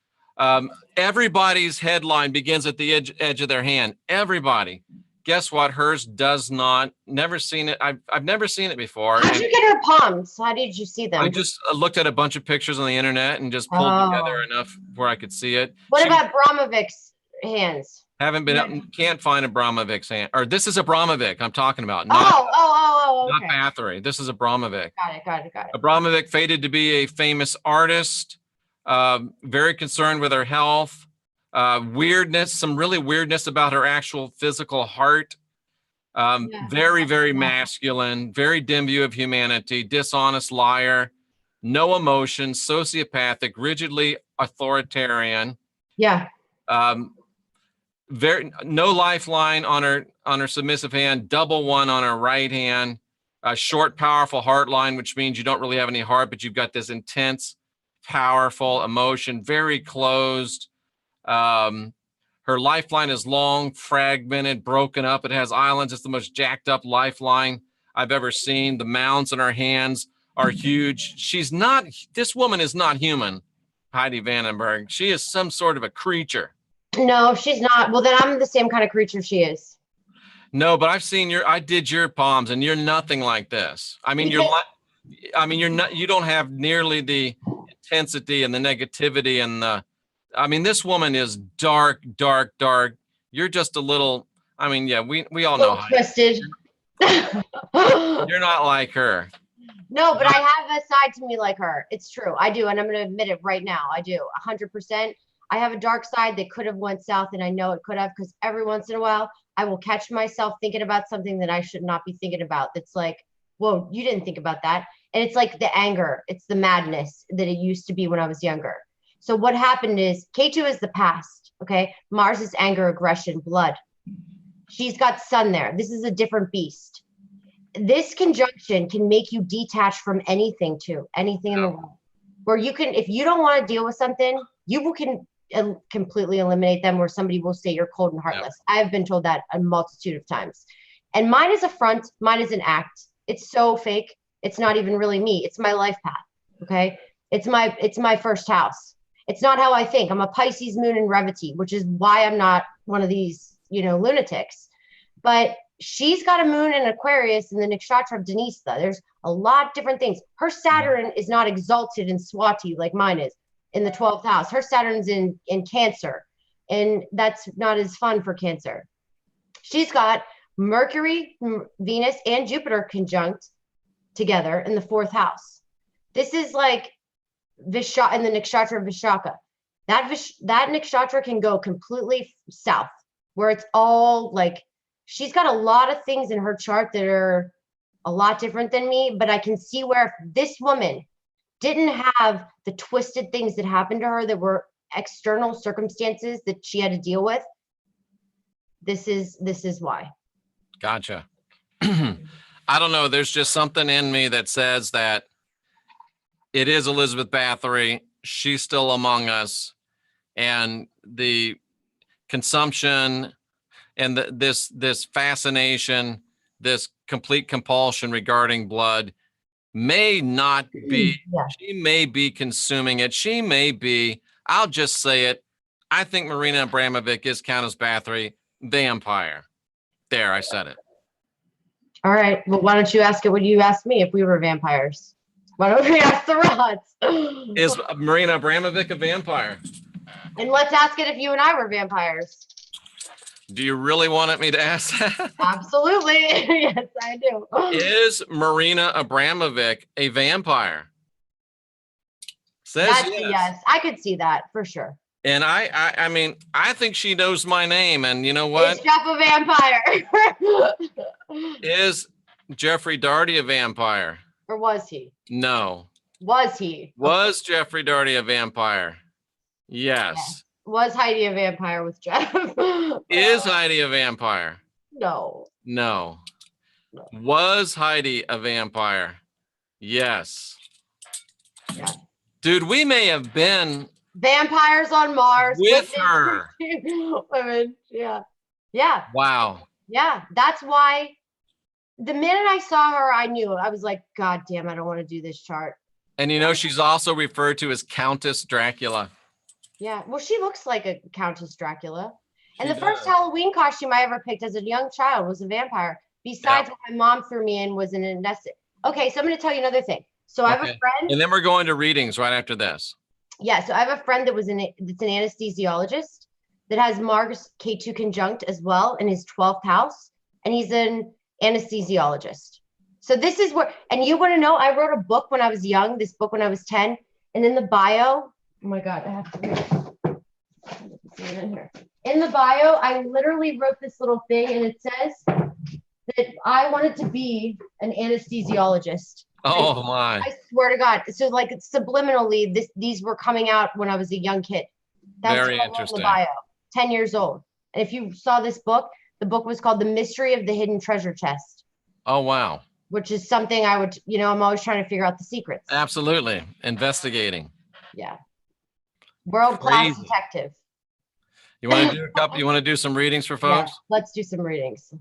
Everybody's headline begins at the edge of their hand. Everybody. guess what? Hers does not. Never seen it. I've never seen it before. How'd And you get her palms? How did you see them? I just looked at a bunch of pictures on the internet and just pulled together Oh. enough where I could see it. What about Abramovich's hands? Haven't been up, can't find Abramovich's hand. Or this is Abramovich I'm talking about. Oh, Not, okay. not Bathory. This is Abramovich. Got it. Abramovich fated to be a famous artist, very concerned with her health, weirdness, some really weirdness about her actual physical heart. Very, very masculine, very dim view of humanity, dishonest liar, no emotion, sociopathic, rigidly authoritarian. Yeah. No lifeline on her submissive hand, double one on her right hand, a short, powerful heart line, which means you don't really have any heart, but you've got this intense, powerful emotion, very closed. Her lifeline is long, fragmented, broken up. It has islands. It's the most jacked up lifeline I've ever seen. The mounds in her hands are huge. This woman is not human, Heidi Vandenberg. She is some sort of a creature. No, she's not. Well, then I'm the same kind of creature she is. No, but I did your palms and you're nothing like this. I mean, you don't have nearly the intensity and the negativity and this woman is dark. You're just a little, we all know. Twisted. You're not like her. No, but I have a side to me like her. It's true. I do. And I'm going to admit it right now. I do 100%. I have a dark side that could have went south, and I know it could have, because every once in a while I will catch myself thinking about something that I should not be thinking about. That's like, whoa, you didn't think about that. And it's like the anger. It's the madness that it used to be when I was younger. So what happened is K2 is the past. Okay. Mars is anger, aggression, blood. She's got sun there. This is a different beast. This conjunction can make you detach from anything in the world, where you can, if you don't want to deal with something, you can completely eliminate them, where somebody will say you're cold and heartless. Yeah. I've been told that a multitude of times. And mine is a front, mine is an act. It's so fake. It's not even really me. It's my life path. Okay. It's my first house. It's not how I think. I'm a Pisces moon in Revity, which is why I'm not one of these, lunatics. But she's got a moon in Aquarius in the nakshatra of Denisa. There's a lot of different things. Her Saturn is not exalted in Swati like mine is in the 12th house. Her Saturn's in Cancer, and that's not as fun for Cancer. She's got Mercury, Venus, and Jupiter conjunct together in the 4th house. This is like Vishaka in the nakshatra of Vishaka. That nakshatra can go completely south, where it's all like, she's got a lot of things in her chart that are a lot different than me, but I can see where if this woman didn't have the twisted things that happened to her that were external circumstances that she had to deal with, this is why. Gotcha. I don't know. There's just something in me that says that it is Elizabeth Bathory. She's still among us. And the consumption and this fascination, this complete compulsion regarding blood may not be, she may be consuming it. She may be, I'll just say it. I think Marina Abramovic is Countess Bathory, vampire. There, I said it. All right. Well, why don't you ask it what you asked me if we were vampires? Why don't we ask the rods? Is Marina Abramovic a vampire? And let's ask it if you and I were vampires. Do you really want me to ask that? Absolutely. Yes, I do. Is Marina Abramovic a vampire? Says yes. I could see that for sure. And I think she knows my name. And you know what? Is Jeff a vampire? Is Jeffrey Daugherty a vampire? Or was he? No. Was he? Was Jeffrey Daugherty a vampire? Yes. Yeah. Was Heidi a vampire with Jeff? Is Heidi a vampire? No. Was Heidi a vampire? Yes. Yeah. Dude, we may have been vampires on Mars with her. Women. Yeah. Wow. Yeah. That's why the minute I saw her, I knew. I was like, God damn, I don't want to do this chart. And she's also referred to as Countess Dracula. Yeah. Well, she looks like a Countess Dracula. And the first Halloween costume I ever picked as a young child was a vampire. Besides what my mom threw me in was an nested. Okay, so I'm going to tell you another thing. So I have a friend. And then we're going to readings right after this. Yeah, so I have a friend that's an anesthesiologist that has Mars K2 conjunct as well in his 12th house, and he's an anesthesiologist. So this is where, and you want to know, I wrote a book when I was young, this book when I was 10, and in the bio, oh my God, I have to read it in here. In the bio, I literally wrote this little thing, and it says that I wanted to be an anesthesiologist. Oh my! I swear to God. So like subliminally, these were coming out when I was a young kid. That's Very interesting. In the bio, 10 years old. And if you saw this book, the book was called The Mystery of the Hidden Treasure Chest. Oh wow! Which is something I would, I'm always trying to figure out the secrets. Absolutely, investigating. Yeah. World-class detective. You want to do a couple? You want to do some readings for folks? Yeah, let's do some readings.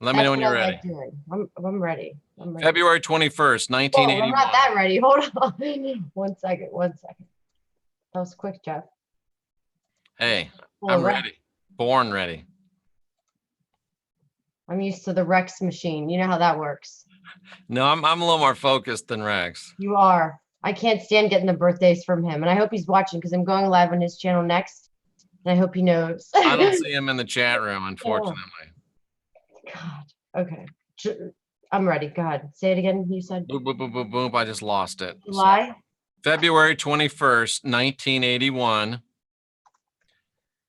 Let me know when you're ready. I'm ready. February 21st, 1981. I'm not that ready. Hold on. One second. That was quick, Jeff. Hey, I'm ready. Born ready. I'm used to the Rex machine. You know how that works. No, I'm a little more focused than Rex. You are. I can't stand getting the birthdays from him. And I hope he's watching because I'm going live on his channel next. And I hope he knows. I don't see him in the chat room, unfortunately. God. Okay. I'm ready. Go ahead. Say it again. You said. Boop, boop, boop, boop, boop. I just lost it. July? So, February 21st, 1981,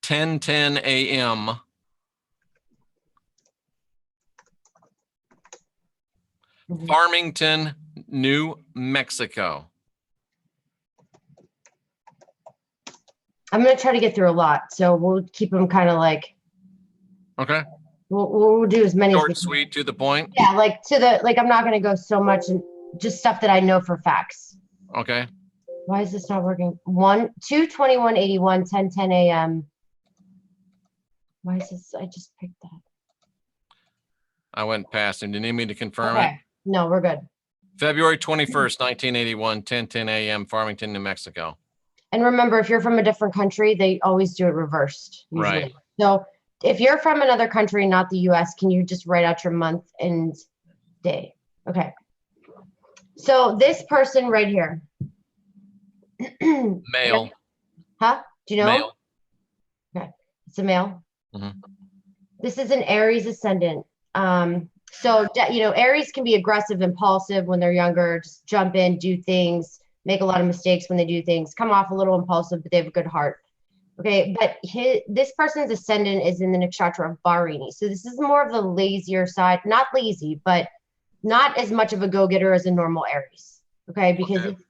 10:10 a.m. Farmington, New Mexico. I'm going to try to get through a lot. So we'll keep them kind of like. Okay. We'll do as many. Short, sweet, to the point. Yeah, I'm not going to go so much and just stuff that I know for facts. Okay. Why is this not working? 2/21/81, 10:10 a.m. Why is this? I just picked that. I went past him. Do you need me to confirm it? No, we're good. February 21st, 1981, 10:10 a.m., Farmington, New Mexico. And remember, if you're from a different country, they always do it reversed. Usually. Right. So if you're from another country, not the US, can you just write out your month and day? Okay. So this person right here. Male. Huh? Do you know? Male. Okay. It's a male. Mm-hmm. This is an Aries ascendant. So, Aries can be aggressive, impulsive when they're younger, just jump in, do things, make a lot of mistakes when they do things, come off a little impulsive, but they have a good heart. Okay, but this person's ascendant is in the nakshatra of Barini. So this is more of the lazier side, not lazy, but not as much of a go-getter as a normal Aries. Okay, because it's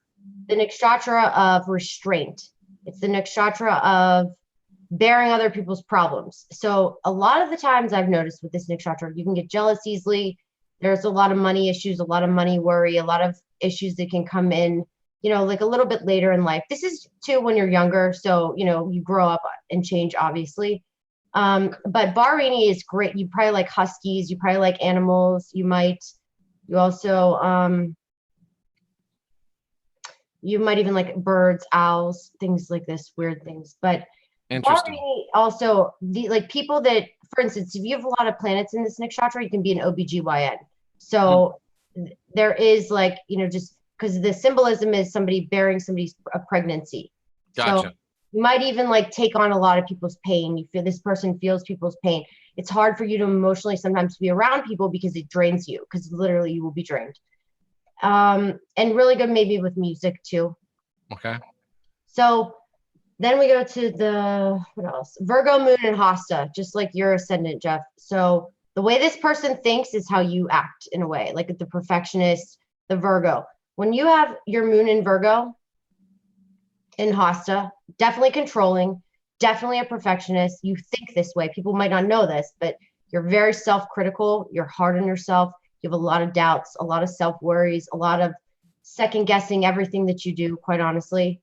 the nakshatra of restraint. It's the nakshatra of bearing other people's problems. So a lot of the times I've noticed with this nakshatra, you can get jealous easily. There's a lot of money issues, a lot of money worry, a lot of issues that can come in, like a little bit later in life. This is too when you're younger. So, you grow up and change, obviously. But Barini is great. You probably like huskies. You probably like animals. You might even like birds, owls, things like this, weird things. But interesting. Barini also, people that, for instance, if you have a lot of planets in this nakshatra, you can be an OBGYN. So there is just because the symbolism is somebody bearing a pregnancy. Gotcha. So you might even take on a lot of people's pain. You feel this person feels people's pain. It's hard for you to emotionally sometimes be around people because it drains you, because literally you will be drained. And really good maybe with music too. Okay. So then we go to what else? Virgo, Moon, and Hasta, just like your ascendant, Jeff. So the way this person thinks is how you act in a way, like the perfectionist, the Virgo. When you have your Moon in Virgo, in Hasta, definitely controlling, definitely a perfectionist. You think this way. People might not know this, but you're very self-critical. You're hard on yourself. You have a lot of doubts, a lot of self-worries, a lot of second-guessing everything that you do, quite honestly.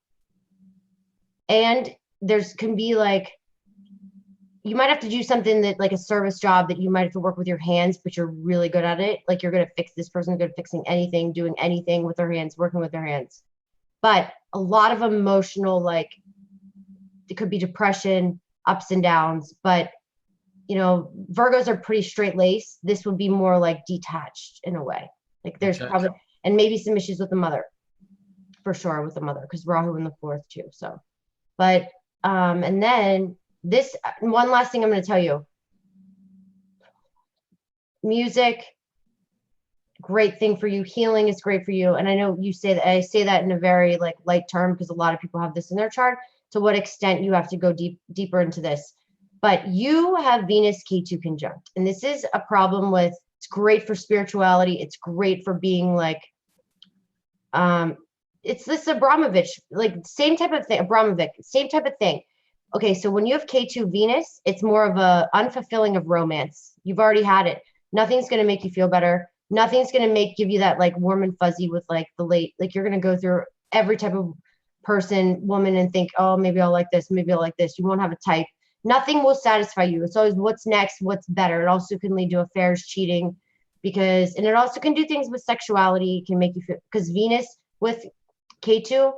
And can be you might have to do something that a service job that you might have to work with your hands, but you're really good at it. You're going to fix this person, good at fixing anything, doing anything with their hands, working with their hands. But a lot of emotional, it could be depression, ups and downs, but you know, Virgos are pretty straight laced. This would be more like detached in a way. Like there's probably, and maybe some issues with the mother, for sure, with the mother, because Rahu in the 4th too. So, but, and then this one last thing I'm going to tell you. Music, great thing for you. Healing is great for you. And I know you say that, I say that in a very like light term, because a lot of people have this in their chart. To what extent you have to go deeper into this. But you have Venus K2 conjunct, and this is a problem with, it's great for spirituality. It's great for being like, it's this Abramovich, like same type of thing, Abramovich, same type of thing. Okay, so when you have K2 Venus, it's more of a unfulfilling of romance. You've already had it. Nothing's going to make you feel better. Nothing's going to give you that like warm and fuzzy with like the late, like you're going to go through every type of person, woman, and think, oh, maybe I'll like this, maybe I'll like this. You won't have a type. Nothing will satisfy you. It's always what's next, what's better. It also can lead to affairs, cheating, because, and it also can do things with sexuality. It can make you feel, because Venus with K2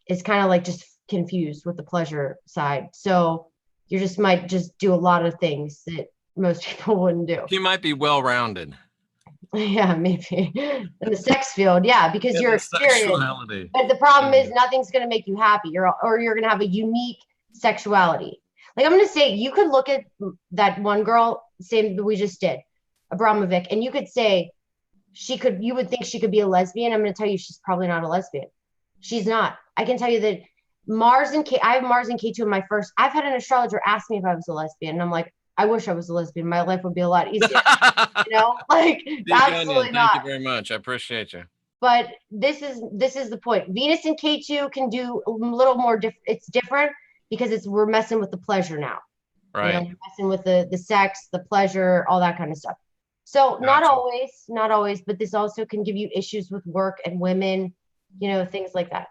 is kind of like just confused with the pleasure side. So you just might just do a lot of things that most people wouldn't do. He might be well-rounded. Yeah, maybe in the sex field. Yeah, because you're experienced. But the problem is nothing's going to make you happy, or you're going to have a unique sexuality. Like I'm going to say, you could look at that one girl, same that we just did, Abramovic, and you could say you would think she could be a lesbian. I'm going to tell you, she's probably not a lesbian. She's not. I can tell you that I have Mars and K2 in my first. I've had an astrologer ask me if I was a lesbian, and I'm like, I wish I was a lesbian. My life would be a lot easier. You know, like absolutely not. Thank you very much. I appreciate you. But this is the point. Venus and K2 can do a little more. It's different because we're messing with the pleasure now. Right. You know, we're messing with the sex, the pleasure, all that kind of stuff. So not always, but this also can give you issues with work and women, you know, things like that.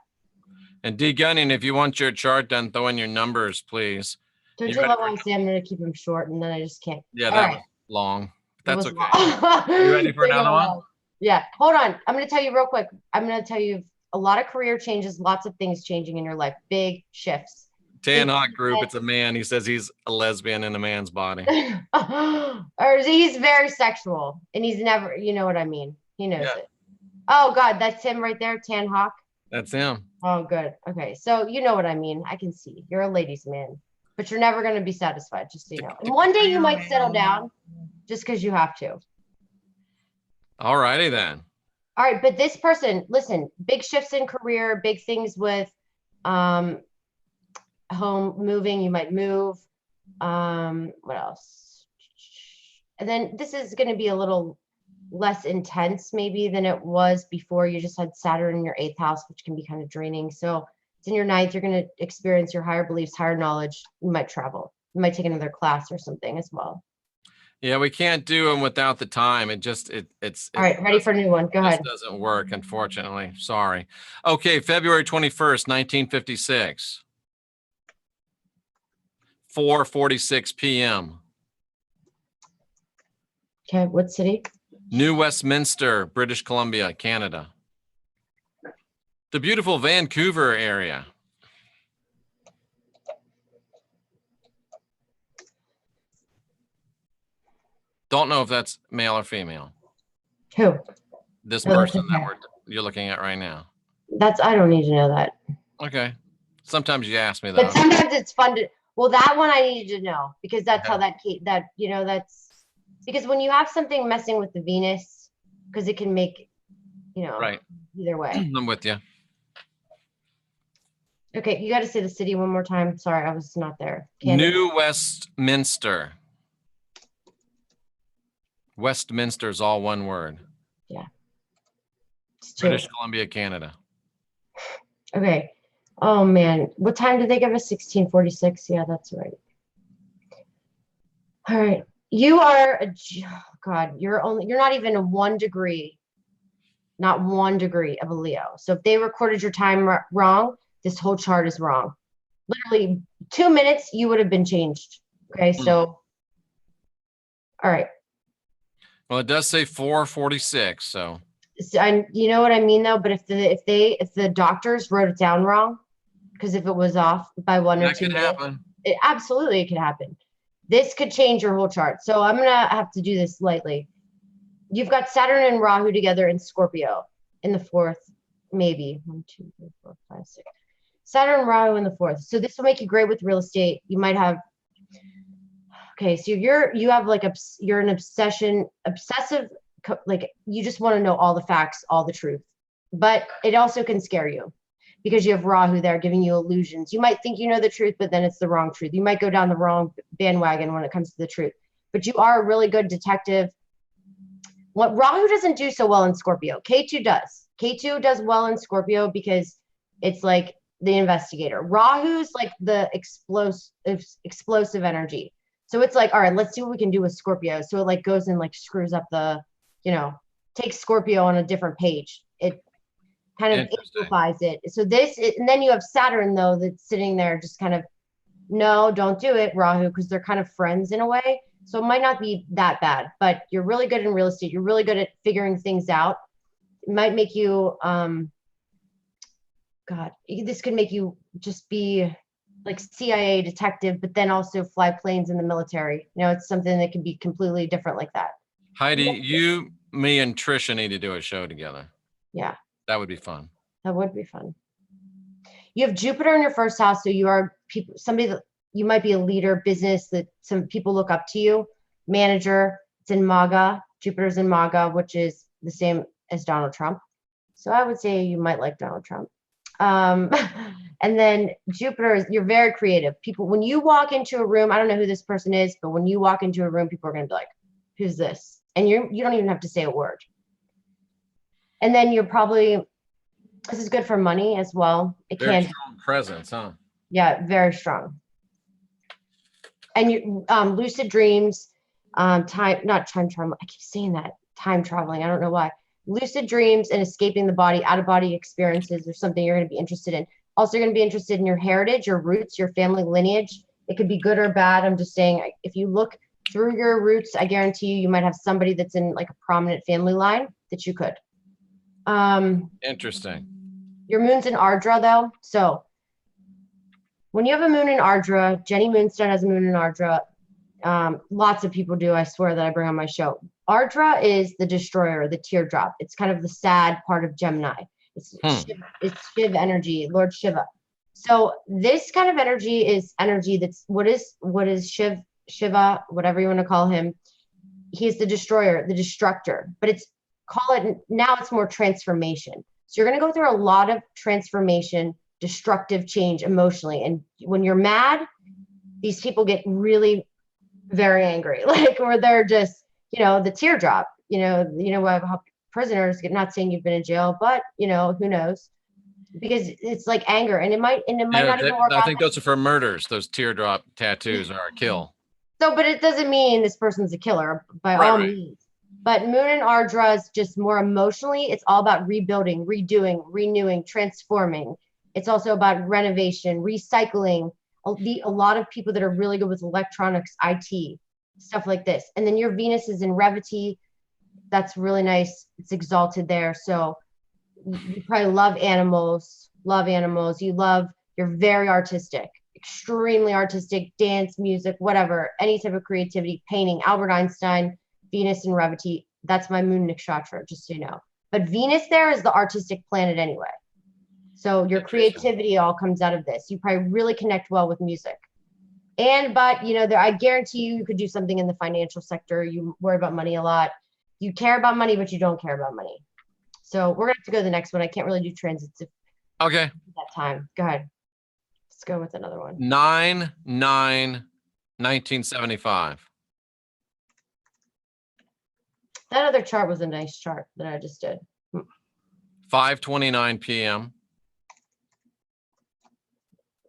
And D Gunning, if you want your chart done, throw in your numbers, please. Don't you love how I say I'm going to keep them short and then I just can't? Yeah, that was long. That's okay. You ready for another one? Yeah. Hold on. I'm going to tell you real quick. I'm going to tell you a lot of career changes, lots of things changing in your life, big shifts. Tan Hawk Group, it's a man. He says he's a lesbian in a man's body. Or he's very sexual, and he's never, you know what I mean? He knows it. Oh, God, that's him right there, Tan Hawk? That's him. Oh, good. Okay, so you know what I mean. I can see. You're a ladies' man, but you're never going to be satisfied, just so you know. And one day you might settle down just because you have to. All righty then. All right, but this person, listen, big shifts in career, big things with home moving, you might move. What else? And then this is going to be a little less intense maybe than it was before. You just had Saturn in your 8th house, which can be kind of draining. So it's in your 9th. You're going to experience your higher beliefs, higher knowledge. You might travel. You might take another class or something as well. Yeah, we can't do them without the time. It's all right. Ready for a new one? Go ahead. It doesn't work, unfortunately. Sorry. Okay, February 21st, 1956. 4:46 p.m. Okay, what city? New Westminster, British Columbia, Canada. The beautiful Vancouver area. Don't know if that's male or female. Who? This person that you're looking at right now. I don't need to know that. Okay. Sometimes you ask me that. But sometimes it's fun to, well, that one I needed to know, because that's how that's, because when you have something messing with the Venus, because it can make, right, either way. I'm with you. Okay, you got to say the city one more time. Sorry, I was not there. New Westminster. Westminster is all one word. Yeah. British Columbia, Canada. Okay. Oh man, what time did they give us? 1646. Yeah, that's right. All right. You are you're not even a 1 degree, not 1 degree of a Leo. So if they recorded your time wrong, this whole chart is wrong. Literally 2 minutes, you would have been changed. Okay. So, all right. Well, it does say 4:46. So you know what I mean though, but if the doctors wrote it down wrong, because if it was off by 1 or 2 minutes, Absolutely, it could happen. This could change your whole chart. So I'm gonna have to do this lightly. You've got Saturn and Rahu together in Scorpio in the fourth, maybe 1, 2, 3, 4, 5, 6. Saturn and Rahu in the fourth. So this will make you great with real estate. You might have. Okay, so you have like you're an obsessive, like you just want to know all the facts, all the truth. But it also can scare you because you have Rahu there giving you illusions. You might think you know the truth, but then it's the wrong truth. You might go down the wrong bandwagon when it comes to the truth. But you are a really good detective. What Rahu doesn't do so well in Scorpio, K2 does. K2 does well in Scorpio because it's like the investigator. Rahu's like the explosive energy. So it's like, all right, let's see what we can do with Scorpio. So it like goes and like screws up the, takes Scorpio on a different page. It kind of amplifies it. So and then you have Saturn though, that's sitting there just kind of, no, don't do it, Rahu, because they're kind of friends in a way. So it might not be that bad, but you're really good in real estate. You're really good at figuring things out. It might make you, this could make you just be like CIA detective, but then also fly planes in the military. It's something that can be completely different like that. Heidi, you, me, and Trisha need to do a show together. Yeah. That would be fun. That would be fun. You have Jupiter in your first house, so you are somebody that you might be a leader, business that some people look up to you, manager. It's in Maga. Jupiter's in Maga, which is the same as Donald Trump. So I would say you might like Donald Trump. And then Jupiter, you're very creative. People, when you walk into a room, I don't know who this person is, but when you walk into a room, people are going to be like, who's this? And you don't even have to say a word. And then this is good for money as well. Very strong presence, huh? Yeah, very strong. And you, lucid dreams, not time travel. I keep saying that, time traveling. I don't know why. Lucid dreams and escaping the body, out of body experiences are something you're going to be interested in. Also, you're going to be interested in your heritage, your roots, your family lineage. It could be good or bad. I'm just saying, if you look through your roots, I guarantee you might have somebody that's in like a prominent family line that you could. Interesting. Your moon's in Ardra though. So when you have a moon in Ardra, Jenny Moonstone has a moon in Ardra. Lots of people do, I swear, that I bring on my show. Ardra is the destroyer, the teardrop. It's kind of the sad part of Gemini. It's Shiv energy, Lord Shiva. So this kind of energy is energy that's what is Shiva, whatever you want to call him. He's the destroyer, the destructor. But now it's more transformation. So you're going to go through a lot of transformation, destructive change emotionally. And when you're mad, these people get really very angry, or they're just, the teardrop, how prisoners get, not saying you've been in jail, but who knows, because it's like anger, and it might not even work. I think those are for murders. Those teardrop tattoos are a kill. So, but it doesn't mean this person's a killer by all means. But Moon and Ardra is just more emotionally. It's all about rebuilding, redoing, renewing, transforming. It's also about renovation, recycling. A lot of people that are really good with electronics, IT, stuff like this. And then your Venus is in Revity. That's really nice. It's exalted there. So you probably love animals. You're very artistic, extremely artistic, dance, music, whatever, any type of creativity, painting. Albert Einstein, Venus in Revity. That's my moon nakshatra, just so you know. But Venus there is the artistic planet anyway. So your creativity all comes out of this. You probably really connect well with music. But I guarantee you could do something in the financial sector. You worry about money a lot. You care about money, but you don't care about money. So we're going to have to go to the next one. I can't really do transits. Okay. At that time. Go ahead. Let's go with another one. 9/9/1975. That other chart was a nice chart that I just did. 5:29 p.m.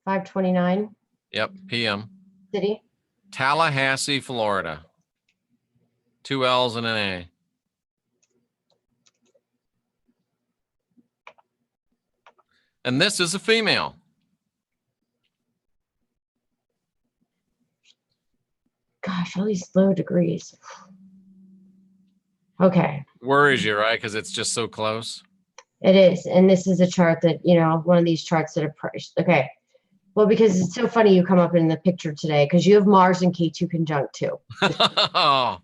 5:29. Yep, p.m. City. Tallahassee, Florida. 2 L's and an A. And this is a female. Gosh, all these low degrees. Okay. Worries you, right? Because it's just so close. It is. And this is a chart that, one of these charts that are, okay. Well, because it's so funny you come up in the picture today because you have Mars and K2 conjunct too. Oh,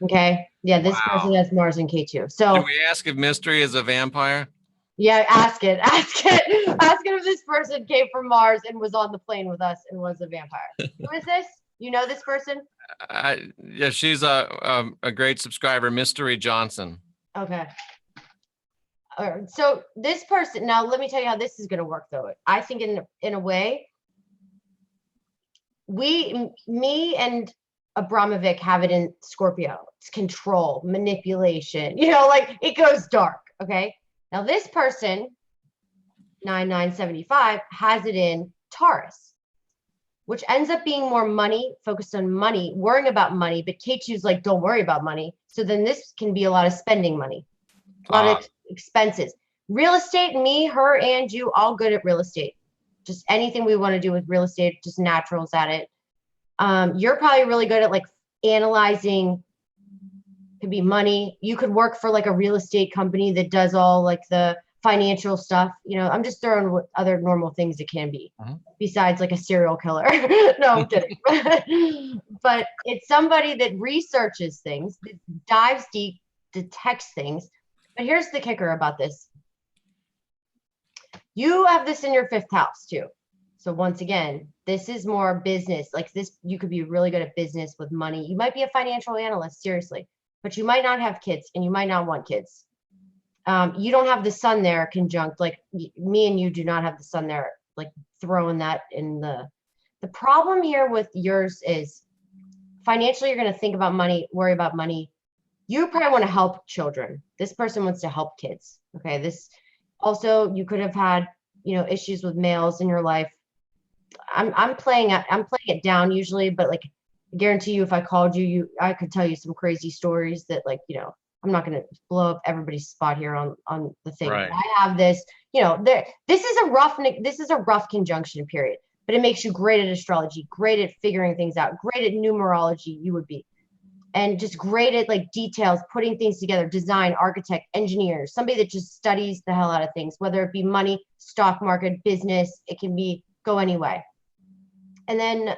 Okay. Yeah, this wow. person has Mars and K2. Did So we ask if Mystery is a vampire? yeah, ask it. Ask it. Ask it if this person came from Mars and was on the plane with us and was a vampire. Who is this? You know this person? Yeah, she's a great subscriber, Mystery Johnson. Okay. All right. So this person, now let me tell you how this is going to work though. I think in a way, me and Abramovic have it in Scorpio. It's control, manipulation, like it goes dark. Okay. Now this person, 9975, has it in Taurus, which ends up being more money, focused on money, worrying about money. But K2's like, don't worry about money. So then this can be a lot of spending money, a lot of expenses. Real estate, me, her, and you, all good at real estate. Just anything we want to do with real estate, just naturals at it. You're probably really good at like analyzing, could be money. You could work for like a real estate company that does all like the financial stuff. I'm just throwing what other normal things it can be besides like a serial killer. No, I'm kidding. But it's somebody that researches things, that dives deep, detects things. But here's the kicker about this. You have this in your 5th house too. So once again, this is more business. Like this, you could be really good at business with money. You might be a financial analyst, seriously, but you might not have kids and you might not want kids. You don't have the sun there conjunct, like me and you do not have the sun there, like throwing that in the problem here with yours is financially, you're going to think about money, worry about money. You probably want to help children. This person wants to help kids. Okay. This also, you could have had, issues with males in your life. I'm playing it down usually, but like I guarantee you, if I called you, I could tell you some crazy stories that like, I'm not going to blow up everybody's spot here on the thing. Right. I have this, this is a rough conjunction period, but it makes you great at astrology, great at figuring things out, great at numerology. You would be, and just great at like details, putting things together, design, architect, engineer, somebody that just studies the hell out of things, whether it be money, stock market, business, it can be go anyway. And then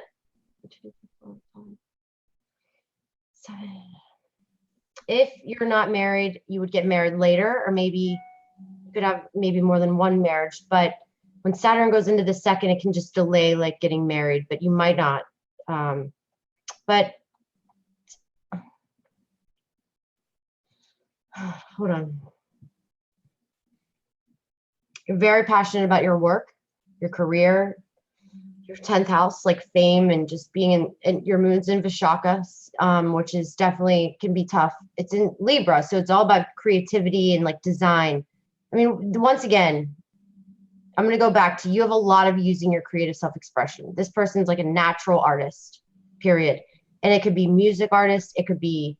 if you're not married, you would get married later, or maybe you could have maybe more than one marriage. But when Saturn goes into the 2nd, it can just delay like getting married, but you might not. But hold on. You're very passionate about your work, your career, your 10th house, like fame and just being in your moon's in Vishaka, which is definitely can be tough. It's in Libra, so it's all about creativity and like design. I mean, once again, I'm going to go back to you have a lot of using your creative self-expression. This person's like a natural artist, period. And it could be music artist. It could be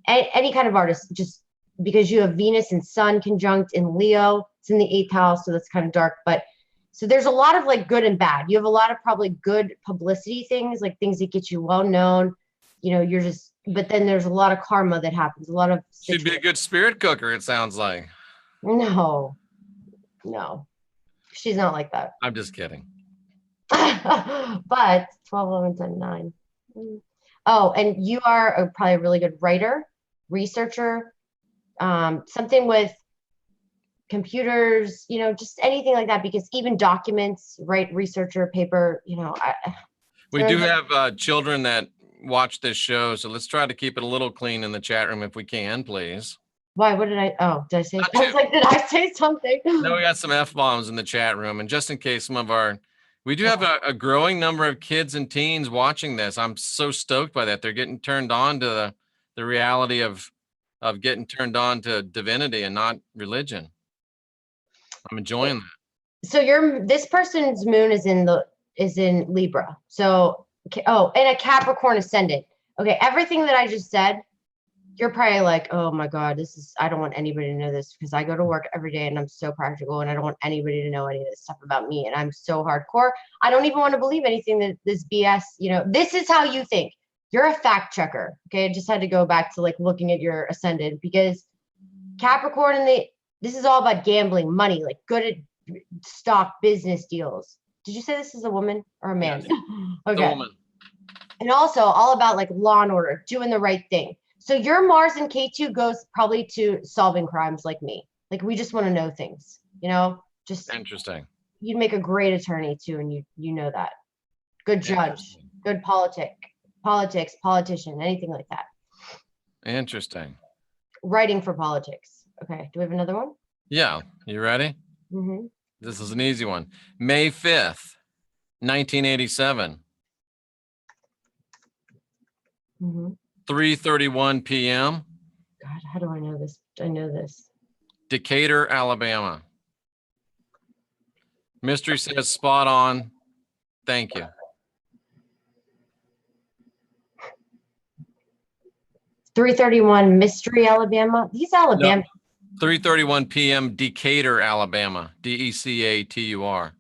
any kind of artist, just because you have Venus and Sun conjunct in Leo. It's in the 8th house, so that's kind of dark. But so there's a lot of like good and bad. You have a lot of probably good publicity things, like things that get you well known. You're just, but then there's a lot of karma that happens. A lot of She'd be a good spirit cooker, it sounds like. No, she's not like that. I'm just kidding. But 12, 11, 10, 9. Oh, and you are probably a really good writer, researcher, something with computers, just anything like that, because even documents, right? Researcher, paper, we do have children that watch this show, so let's try to keep it a little clean in the chat room if we can, please. Why? What did I? Oh, did I say? I was like, did I say something? No, we got some F-bombs in the chat room, and just in case we do have a growing number of kids and teens watching this. I'm so stoked by that. They're getting turned on to the reality of getting turned on to divinity and not religion. I'm enjoying that. So this person's moon is in Libra. So, and a Capricorn ascendant. Okay, everything that I just said, you're probably like, oh my God, I don't want anybody to know this because I go to work every day and I'm so practical and I don't want anybody to know any of this stuff about me. And I'm so hardcore. I don't even want to believe anything that this BS, this is how you think. You're a fact checker. Okay. I just had to go back to like looking at your ascendant, because Capricorn this is all about gambling, money, like good at stock business deals. Did you say this is a woman or a man? Yes. Okay. The woman. And also all about like law and order, doing the right thing. So your Mars and K2 goes probably to solving crimes like me. Like we just want to know things, you know, just Interesting. you'd make a great attorney too. And you know that. Good judge, good politician, anything like that. Interesting. Writing for politics. Okay. Do we have another one? Yeah. You ready? Mm-hmm. This is an easy one. May 5th, 1987, Mm-hmm. 3:31 p.m., God, how do I know this? I know this. Decatur, Alabama. Mystery says spot on. Thank you. 331 Mystery, Alabama. These Alabama. 3:31 p.m., Decatur, Alabama. Decatur.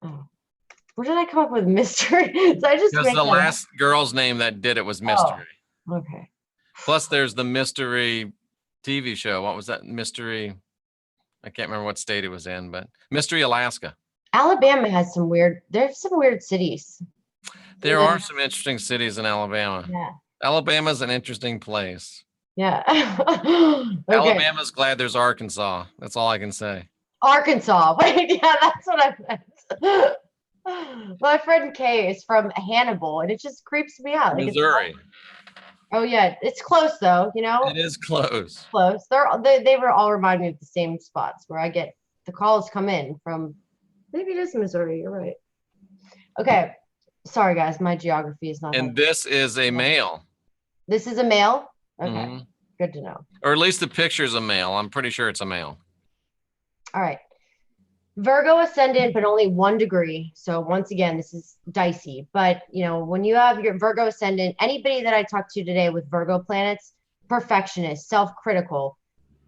Oh. Where did I come up with mystery? So I just Because make the that last girl's name that did it was Mystery. up. Okay. Plus, there's the Mystery TV show. What was that? Mystery. I can't remember what state it was in, but Mystery, Alaska. Alabama has some weird. There's some weird cities. There Yeah. are some interesting cities in Alabama. Yeah. Alabama's an interesting place. Yeah. Okay. Alabama's glad there's Arkansas. That's all I can say. Arkansas. Wait, yeah, that's what I meant. My friend Kay is from Hannibal, and it just creeps me out. Like Missouri. oh yeah, it's close though. You know, It is close. close. They were all remind me of the same spots where I get the calls come in from. Maybe it is Missouri. You're right. Okay. Sorry guys, my geography is not. And this is a male. This is a male. Okay. Mhm. Good to know. Or at least the picture's a male. I'm pretty sure it's a male. All right. Virgo ascendant, but only 1 degree. So once again, this is dicey. But you know, when you have your Virgo ascendant, anybody that I talked to today with Virgo planets, perfectionist, self-critical,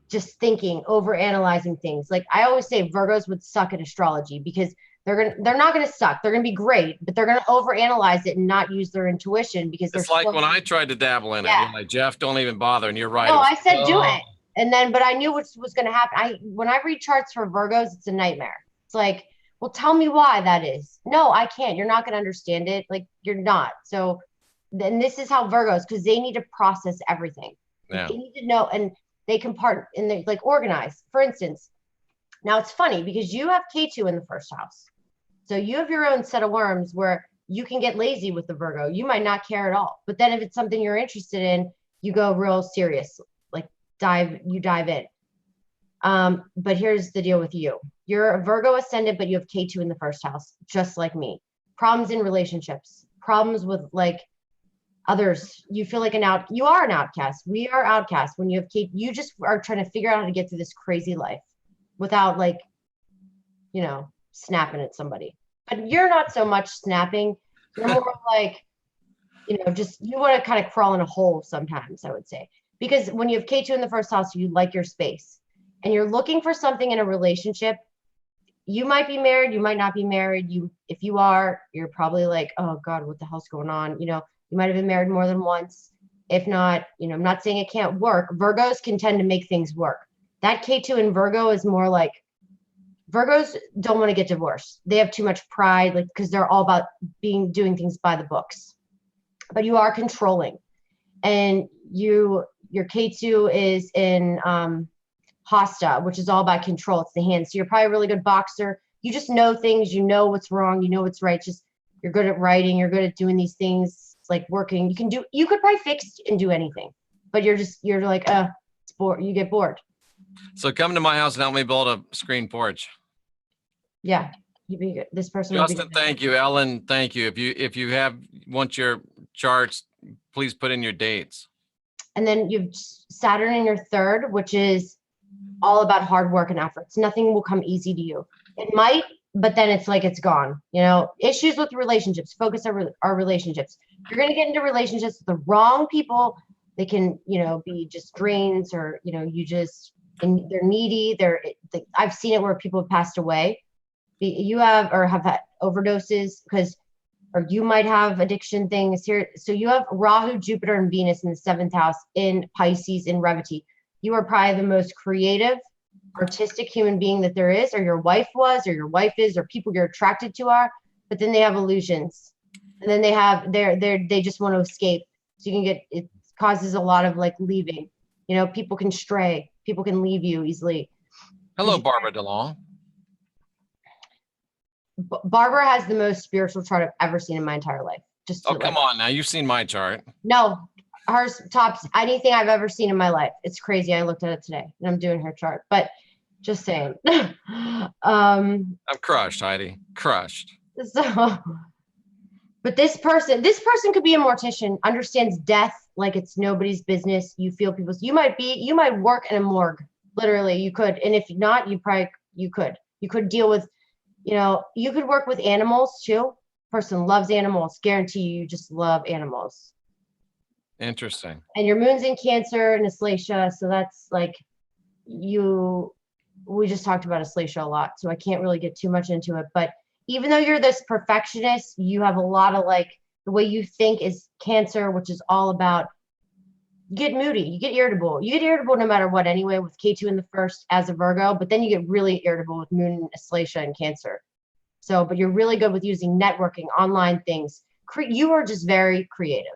just thinking, over analyzing things. Like I always say, Virgos would suck at astrology because they're not gonna suck. They're gonna be great, but they're gonna overanalyze it and not use their intuition because they're It's like when I tried to dabble in it. Yeah. You're like, Jeff, don't even bother. And you're right. No, It was- I said do Oh. it. And then, but I knew what was going to happen. When I read charts for Virgos, it's a nightmare. It's like, well, tell me why that is. No, I can't. You're not going to understand it. Like you're not. So then this is how Virgos, because they need to process everything. Yeah. They need to know, and they can part and they like organize. For instance, now it's funny because you have K2 in the first house. So you have your own set of worms where you can get lazy with the Virgo. You might not care at all. But then if it's something you're interested in, you go real serious. You dive in. But here's the deal with you. You're a Virgo ascendant, but you have K2 in the first house, just like me. Problems in relationships, problems with like others. You feel like you are an outcast. We are outcasts. When you have K, you just are trying to figure out how to get through this crazy life without like, you know, snapping at somebody. But you're not so much snapping. You're more like, you know, just you want to kind of crawl in a hole sometimes, I would say. Because when you have K2 in the first house, you like your space and you're looking for something in a relationship. You might be married, you might not be married. If you are, you're probably like, oh God, what the hell's going on? You know, you might have been married more than once. If not, you know, I'm not saying it can't work. Virgos can tend to make things work. That K2 in Virgo is more like, Virgos don't want to get divorced. They have too much pride, like, because they're all about doing things by the books. But you are controlling. And your K2 is in Hasta, which is all about control. It's the hands. So you're probably a really good boxer. You just know things. You know what's wrong. You know what's right. Just you're good at writing. You're good at doing these things, like working. You could probably fix and do anything, but you're like, it's bored. You get bored. So come to my house and help me build a screen porch. Yeah, you'd be good. This person. Justin, thank you. Ellen, thank you. If you want your charts, please put in your dates. And then you've Saturn in your third, which is all about hard work and efforts. Nothing will come easy to you. It might, but then it's like it's gone. You know, issues with relationships. Focus on our relationships. You're going to get into relationships with the wrong people. They can, you know, be just drains, or you know, and they're needy. I've seen it where people have passed away. You have had overdoses or you might have addiction things here. So you have Rahu, Jupiter, and Venus in the 7th house in Pisces in Revati. You are probably the most creative, artistic human being that there is, or your wife was, or your wife is, or people you're attracted to are, but then they have illusions. And then they just want to escape. So you can get, it causes a lot of like leaving. You know, people can stray, people can leave you easily. Hello, Barbara DeLong. Barbara has the most spiritual chart I've ever seen in my entire life. Just Oh, come on now. You've seen my chart. No, hers tops anything I've ever seen in my life. It's crazy. I looked at it today and I'm doing her chart, but just saying. I'm crushed, Heidi. Crushed. So, but this person could be a mortician, understands death like it's nobody's business. You feel people's, you might work in a morgue. Literally, you could. And if not, you could deal with, you know, you could work with animals too. Person loves animals. Guarantee you just love animals. Interesting. And your moon's in Cancer and Aslacia, so that's like we just talked about Aslacia a lot, so I can't really get too much into it. But even though you're this perfectionist, you have a lot of like the way you think is Cancer, which is all about you get moody, you get irritable. You get irritable no matter what anyway, with K2 in the first as a Virgo, but then you get really irritable with Moon, Aslacia, and Cancer. So, but you're really good with using networking, online things. You are just very creative.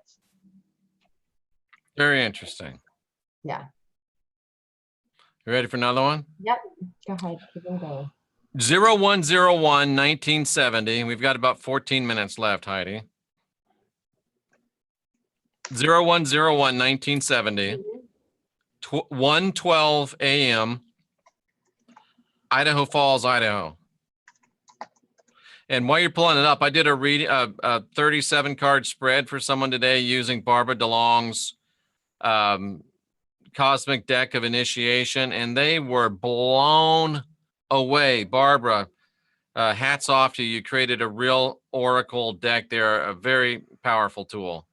Very interesting. Yeah. You ready for another one? Yep. Go ahead. Keep them going. 0101 1970. We've got about 14 minutes left, Heidi. 0101 1970. 1:12 a.m. Idaho Falls, Idaho. And while you're pulling it up, I did a 37 card spread for someone today using Barbara DeLong's cosmic deck of initiation, and they were blown away. Barbara, hats off to you. You created a real oracle deck there, a very powerful tool.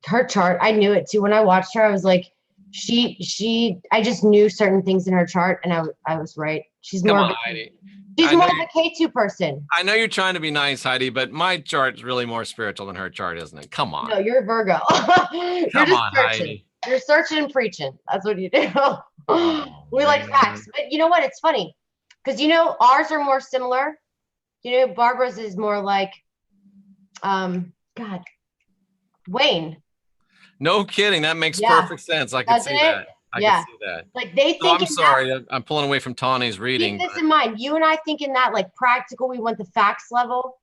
Her chart, I knew it too. When I watched her, I was like, I just knew certain things in her chart, and I was right. She's more of a K2 person. I know you're trying to be nice, Heidi, but my chart's really more spiritual than her chart, isn't it? Come on. No, you're a Virgo. Come on, searching. Heidi. You're searching and preaching. That's what you do. We like man. facts. But you know what? It's funny. Because, you know, ours are more similar. You know, Barbara's is more like, Wayne. No kidding. That makes perfect sense. I can see that. I can see that. Like they think. So I'm sorry. I'm pulling away from Tawny's reading. Keep this in mind. You and I think in that like practical, we want the facts level.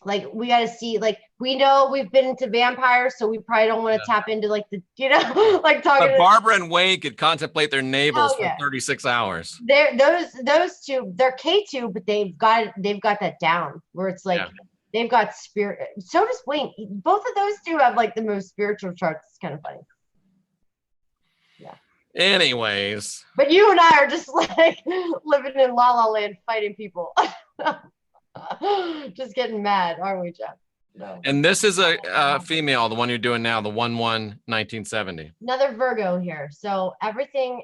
Like we got to see, like we know we've been into vampires, so we probably don't want to tap into like the, you know, like talking. But Barbara and Wayne could contemplate their navels for 36 hours. Those two, they're K2, but they've got that down where it's like they've got spirit. So does Wayne. Both of those two have like the most spiritual charts. It's kind of funny. Yeah. Anyways. But you and I are just like living in La La Land, fighting people. Just getting mad, aren't we, Jeff? No. And this is a female, the one you're doing now, the 1/1/1970. Another Virgo here. So everything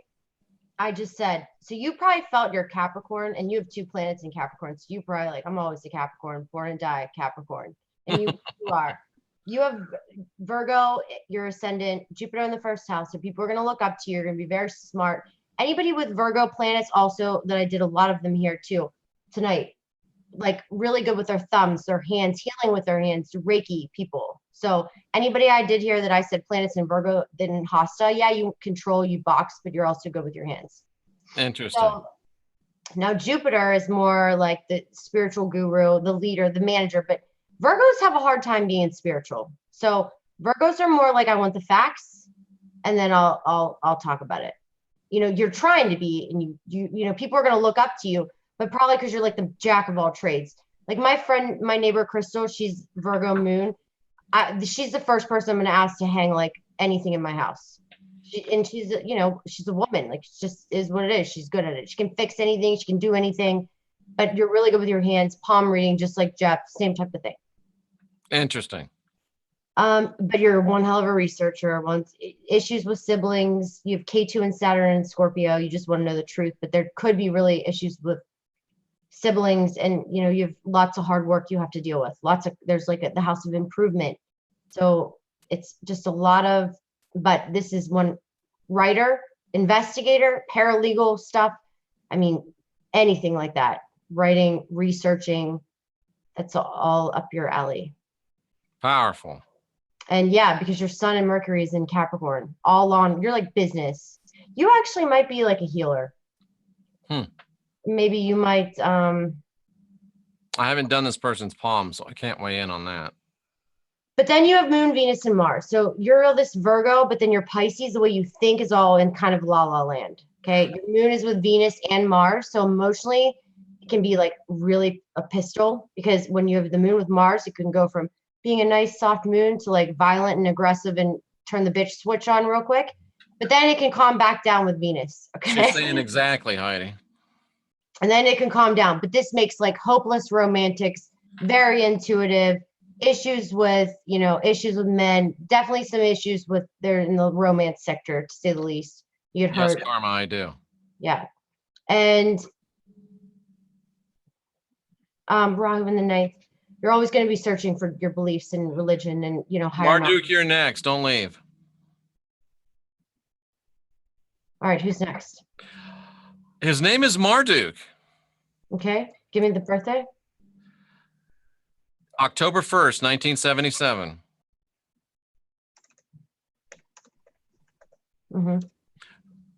I just said. So you probably felt your Capricorn, and you have 2 planets in Capricorn. So you probably like, I'm always a Capricorn, born and die Capricorn. And you are. You have Virgo, your ascendant, Jupiter in the first house. So people are going to look up to you. You're going to be very smart. Anybody with Virgo planets also, that I did a lot of them here too tonight, like really good with their thumbs, their hands, healing with their hands, Reiki people. So anybody I did here that I said planets in Virgo, then Hasta, you control, you box, but you're also good with your hands. Interesting. So now Jupiter is more like the spiritual guru, the leader, the manager, but Virgos have a hard time being spiritual. So Virgos are more like, I want the facts, and then I'll talk about it. You know, you're trying to be, and you know, people are going to look up to you, but probably because you're like the jack of all trades. Like my friend, my neighbor, Crystal, she's Virgo moon. She's the first person I'm going to ask to hang like anything in my house. She's, you know, she's a woman. Like, she just is what it is. She's good at it. She can fix anything. She can do anything, but you're really good with your hands, palm reading, just like Jeff, same type of thing. Interesting. But you're one hell of a researcher. Once issues with siblings, you have K2 and Saturn and Scorpio. You just want to know the truth, but there could be really issues with siblings, and you know, you have lots of hard work you have to deal with. There's like the house of improvement. So it's just a lot of, but this is one writer, investigator, paralegal stuff. I mean, anything like that. Writing, researching, that's all up your alley. Powerful. And yeah, because your sun and Mercury is in Capricorn, all on, you're like business. You actually might be like a healer. Maybe you might. I haven't done this person's palm, so I can't weigh in on that. But then you have Moon, Venus, and Mars. So you're this Virgo, but then your Pisces, the way you think is all in kind of la la land. Okay. Your moon is with Venus and Mars. So emotionally, it can be like really a pistol, because when you have the moon with Mars, it can go from being a nice soft moon to like violent and aggressive and turn the bitch switch on real quick. But then it can calm back down with Venus. Okay. She's saying exactly, Heidi. And then it can calm down. But this makes like hopeless romantics, very intuitive, issues with, issues with men, definitely some issues with they're in the romance sector, to say the least. You get Yes, hurt. Karma, I do. Yeah. And Rahu in the ninth, you're always going to be searching for your beliefs and religion and, higher knowledge. Marduk, you're next. Don't leave. All right, who's next? His name is Marduk. Okay, give me the birthday. October 1st, 1977.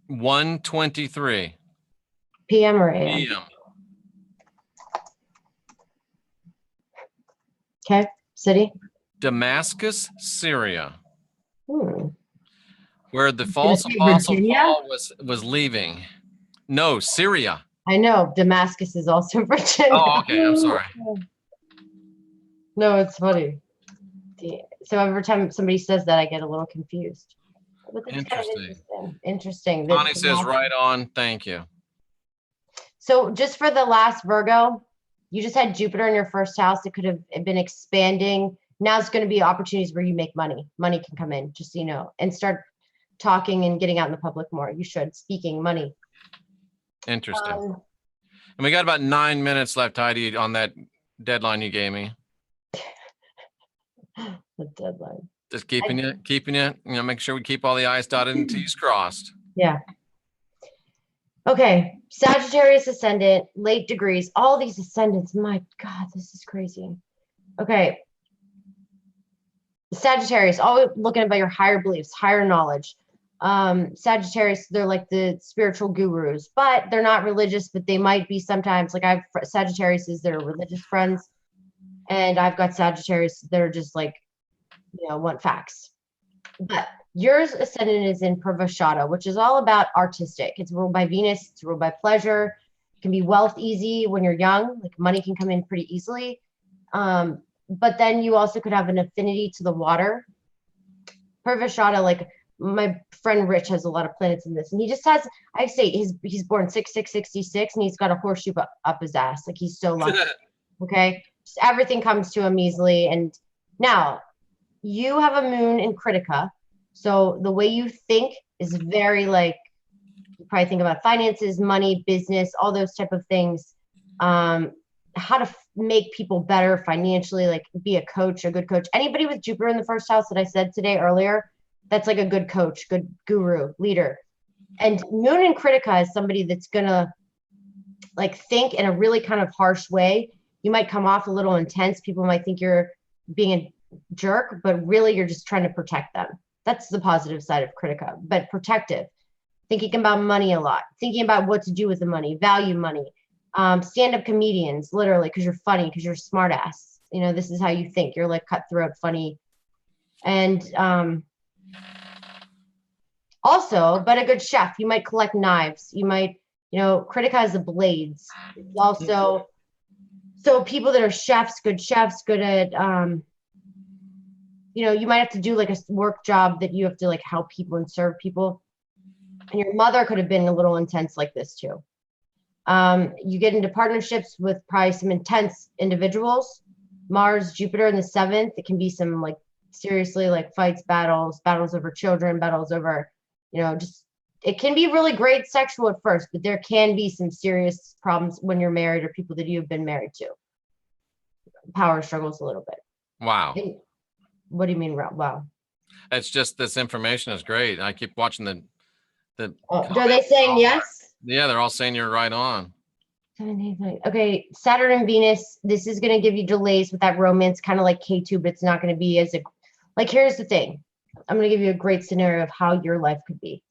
1:23 PM or AM? PM. Okay, city? Damascus, Syria, Hmm. where the false say apostle Virginia? Paul was leaving. No, Syria. I know, Damascus is also Virginia. Oh, okay, I'm sorry. No, it's funny. So every time somebody says that, I get a little confused. But that's kind of interesting. Connie says right on. Thank you. So just for the last Virgo, you just had Jupiter in your first house. It could have been expanding. Now it's going to be opportunities where you make money. Money can come in, just so you know, and start talking and getting out in the public more. You should. Speaking, money. Interesting. And we got about 9 minutes left, Heidi, on that deadline you gave me. The deadline. Just keeping it, make sure we keep all the I's dotted and T's crossed. Yeah. Okay. Sagittarius ascendant, late degrees, all these ascendants. My God, this is crazy. Okay. Sagittarius, always looking about your higher beliefs, higher knowledge. Sagittarius, they're like the spiritual gurus, but they're not religious, but they might be sometimes. Like I have Sagittarius that are religious friends, and I've got Sagittarius that are just like, want facts. But yours ascendant is in Purvashada, which is all about artistic. It's ruled by Venus. It's ruled by pleasure. It can be wealth easy when you're young. Like money can come in pretty easily. But then you also could have an affinity to the water. Purvashada, like my friend Rich has a lot of planets in this, and he just has, I say he's born 6666, and he's got a horseshoe up his ass. Like he's so lucky. Okay. Just everything comes to him easily. And now you have a moon in Kritika. So the way you think is very like, you probably think about finances, money, business, all those type of things. How to make people better financially, like be a coach, a good coach. Anybody with Jupiter in the first house that I said today earlier, that's like a good coach, good guru, leader. And moon in Kritika is somebody that's gonna like think in a really kind of harsh way. You might come off a little intense. People might think you're being a jerk, but really you're just trying to protect them. That's the positive side of Kritika, but protective. Thinking about money a lot, thinking about what to do with the money, value money. Stand-up comedians, literally, because you're funny, because you're a smart ass. This is how you think. You're like cutthroat, funny. And also, but a good chef. You might collect knives. You might, Kritika has the blades. It's also, so people that are chefs, good at, you might have to do like a work job that you have to like help people and serve people. And your mother could have been a little intense like this too. You get into partnerships with probably some intense individuals. Mars, Jupiter in the 7th. It can be some like seriously like fights, battles over children, battles over, just, it can be really great sexual at first, but there can be some serious problems when you're married or people that you've been married to. Power struggles a little bit. Wow. What do you mean? Wow. It's just, this information is great. I keep watching the that Are they saying yes? Yeah, they're all saying you're right on. Okay, Saturn and Venus, this is going to give you delays with that romance, kind of like K2, but it's not going to be as a, like, here's the thing. I'm going to give you a great scenario of how your life could be.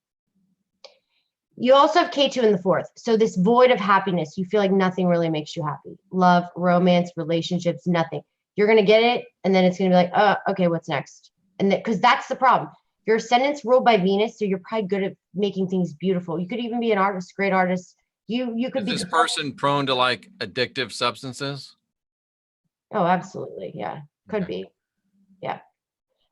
You also have K2 in the fourth. So this void of happiness, you feel like nothing really makes you happy. Love, romance, relationships, nothing. You're going to get it, and then it's going to be like, okay, what's next? And because that's the problem. Your ascendant's ruled by Venus, so you're probably good at making things beautiful. You could even be an artist, great artist. You could be this person prone to like addictive substances? Oh, absolutely. Yeah, could be. Yeah.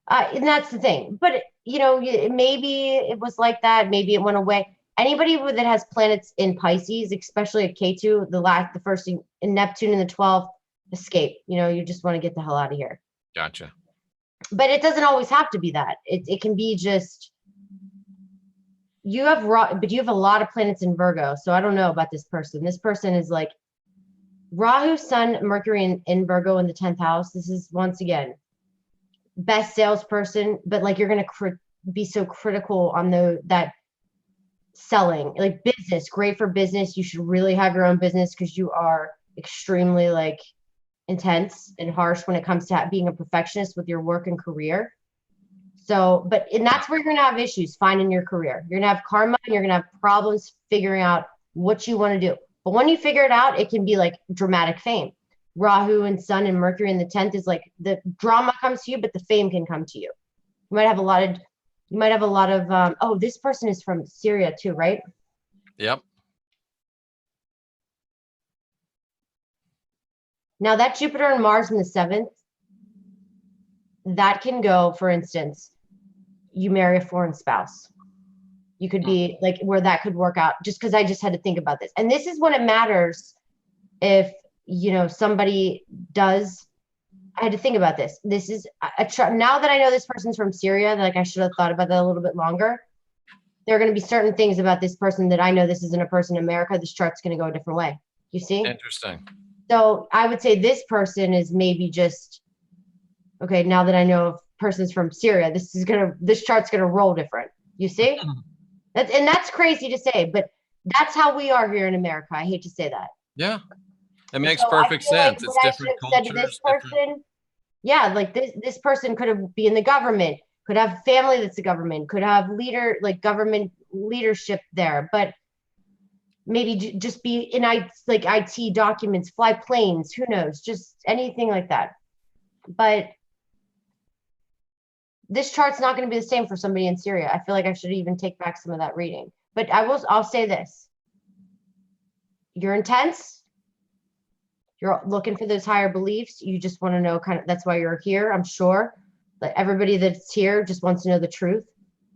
And that's the thing. But, maybe it was like that. Maybe it went away. Anybody that has planets in Pisces, especially at K2, the first in Neptune in the 12th, escape. You just want to get the hell out of here. Gotcha. But it doesn't always have to be that. It can be just, you have a lot of planets in Virgo. So I don't know about this person. This person is like Rahu, Sun, Mercury in Virgo in the 10th house. This is, once again, best salesperson, but like you're going to be so critical on that selling, like business, great for business. You should really have your own business because you are extremely like intense and harsh when it comes to being a perfectionist with your work and career. So, and that's where you're going to have issues finding your career. You're going to have karma and you're going to have problems figuring out what you want to do. But when you figure it out, it can be like dramatic fame. Rahu and Sun and Mercury in the 10th is like the drama comes to you, but the fame can come to you. You might have a lot of, this person is from Syria too, right? Yep. Now that Jupiter and Mars in the 7th, that can go, for instance, you marry a foreign spouse. You could be like where that could work out, just because I just had to think about this. And this is when it matters if, somebody does. I had to think about this. This is now that I know this person's from Syria, like I should have thought about that a little bit longer. There are going to be certain things about this person that I know this isn't a person in America. This chart's going to go a different way. You see? Interesting. So I would say this person is maybe just, okay, now that I know a person's from Syria, this chart's going to roll different. You see? That's crazy to say, but that's how we are here in America. I hate to say that. Yeah. It makes perfect sense. It's different cultures. This person, yeah, like this person could be in the government, could have family that's the government, could have government leadership there, but maybe just be in IT documents, fly planes, who knows, just anything like that. But this chart's not going to be the same for somebody in Syria. I feel like I should even take back some of that reading. But I'll say this. You're intense. You're looking for those higher beliefs. You just want to know that's why you're here, I'm sure. Like everybody that's here just wants to know the truth.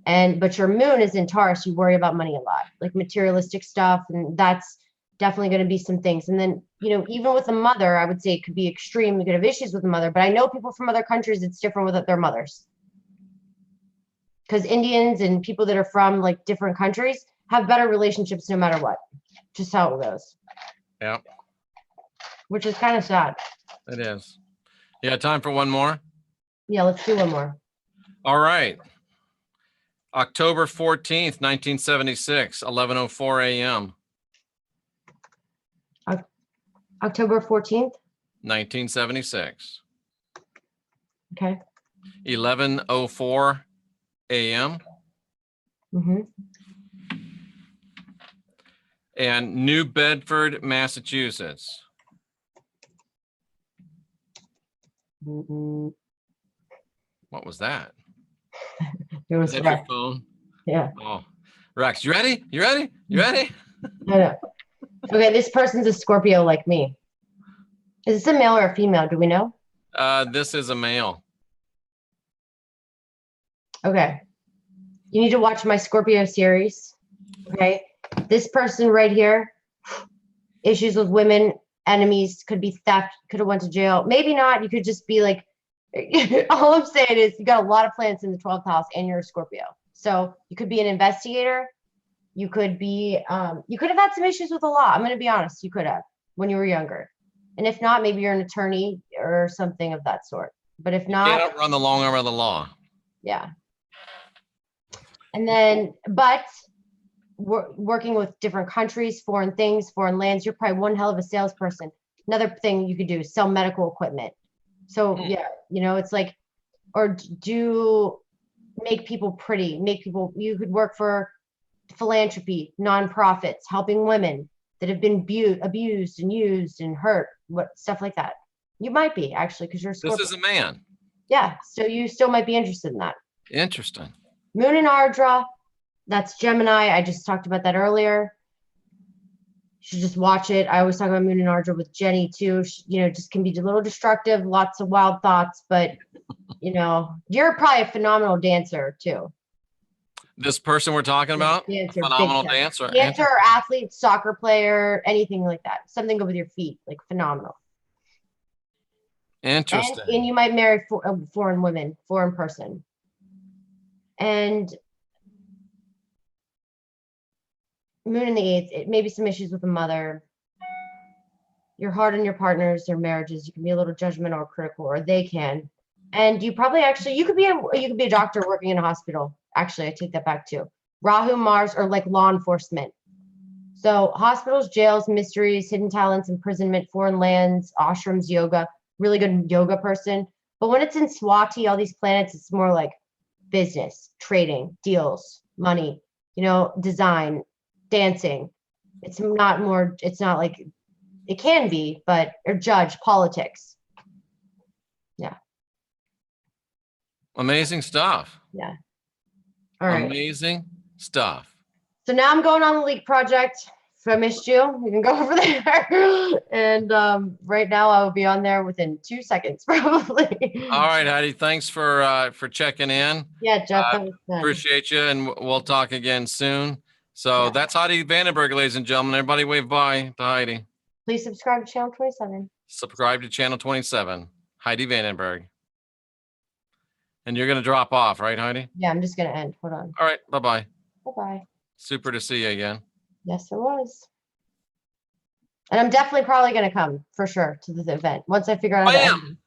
But your moon is in Taurus. You worry about money a lot, like materialistic stuff. And that's definitely going to be some things. And then, even with a mother, I would say it could be extreme. You could have issues with a mother, but I know people from other countries, it's different with their mothers. Because Indians and people that are from like different countries have better relationships no matter what. Just how it goes. Yeah. Which is kind of sad. It is. Yeah, time for one more? Yeah, let's do one more. All right. October 14th, 1976, 11:04 a.m. October 14th? 1976. Okay. 11:04 a.m. Mm-hmm. And New Bedford, Massachusetts. Mm-hmm. What was that? It was Is that Rex. your phone? Yeah. Oh, Rex, you ready? You ready? You ready? I know. Okay, this person's a Scorpio like me. Is this a male or a female? Do we know? This is a male. Okay. You need to watch my Scorpio series. Okay. This person right here, issues with women, enemies, could be theft, could have went to jail. Maybe not. You could just be like, all I'm saying is you got a lot of planets in the 12th house and you're a Scorpio. So you could be an investigator. You could be, you could have had some issues with the law. I'm going to be honest. You could have when you were younger. And if not, maybe you're an attorney or something of that sort. But if not, you can't outrun the long arm of the law. Yeah. And then, but working with different countries, foreign things, foreign lands. You're probably one hell of a salesperson. Another thing you could do is sell medical equipment. So yeah, you know, it's like, or make people pretty, you could work for philanthropy, nonprofits, helping women that have been abused and used and hurt, stuff like that. You might be actually, because you're a Scorpio. This is a man. Yeah, so you still might be interested in that. Interesting. Moon and Ardra, that's Gemini. I just talked about that earlier. You should just watch it. I always talk about Moon and Ardra with Jenny too. You know, just can be a little destructive, lots of wild thoughts, but you know, you're probably a phenomenal dancer too. This person we're talking about, Dancer, phenomenal dancer. Dancer or athlete, soccer player, anything like that. Something good with your feet, like phenomenal. Interesting. And you might marry foreign person. And Moon in the 8th, it may be some issues with the mother. You're hard on your partners, their marriages. You can be a little judgmental or critical, or they can. And you probably you could be a doctor working in a hospital. Actually, I take that back too. Rahu, Mars, or like law enforcement. So hospitals, jails, mysteries, hidden talents, imprisonment, foreign lands, ashrams, yoga, really good yoga person. But when it's in Swati, all these planets, it's more like business, trading, deals, money, you know, design, dancing. It's not like it can be, but or judge, politics. Yeah. Amazing stuff. Yeah. All right. Amazing stuff. So now I'm going on the Leak project. If I missed you, you can go over there. And right now I will be on there within 2 seconds, probably. All right, Heidi. Thanks for checking in. Yeah, Jeff. That was fun. Appreciate you, and we'll talk again soon. So that's Heidi Vandenberg, ladies and gentlemen. Everybody wave bye to Heidi. Please subscribe to Channel 27. Subscribe to Channel 27, Heidi Vandenberg. And you're going to drop off, right, Heidi? Yeah, I'm just going to end. Hold on. All right. Bye-bye. Bye-bye. Super to see you again. Yes, it was. And I'm definitely probably going to come for sure to the event once I figure out how to end.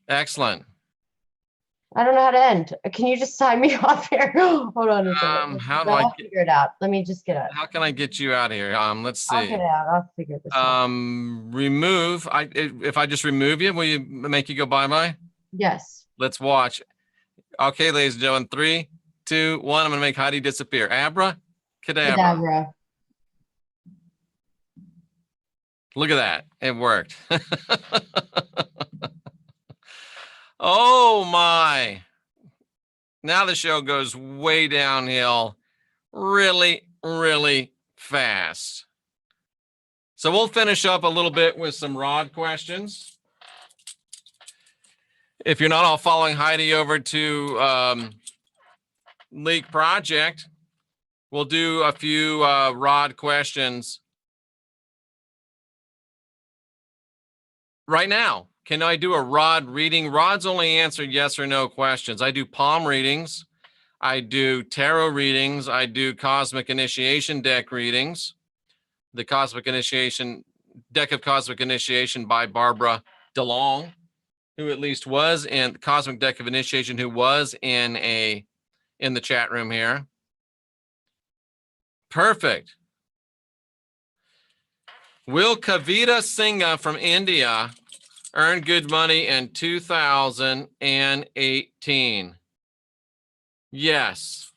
Excellent. I don't know how to end. Can you just sign me off here? Hold on a second. How do I'll figure it out. Let me just get out. How can I get you out of here? Let's see. I'll get out. I'll figure this out. Remove. If I just remove you, will you make you go bye-bye? Yes. Let's watch. Okay, ladies and gentlemen, 3, 2, 1. I'm going to make Heidi disappear. Abra, cadabra. Look at that. It worked. Oh my. Now the show goes way downhill really, really fast. So we'll finish up a little bit with some Rod questions. If you're not all following Heidi over to Leak Project, we'll do a few Rod questions right now. Can I do a Rod reading? Rod's only answered yes or no questions. I do palm readings. I do tarot readings. I do cosmic initiation deck readings. The Cosmic Initiation Deck of Cosmic Initiation by Barbara DeLong, who at least was in Cosmic Deck of Initiation, who was in the chat room here. Perfect. Will Kavita Singha from India earn good money in 2018? Yes.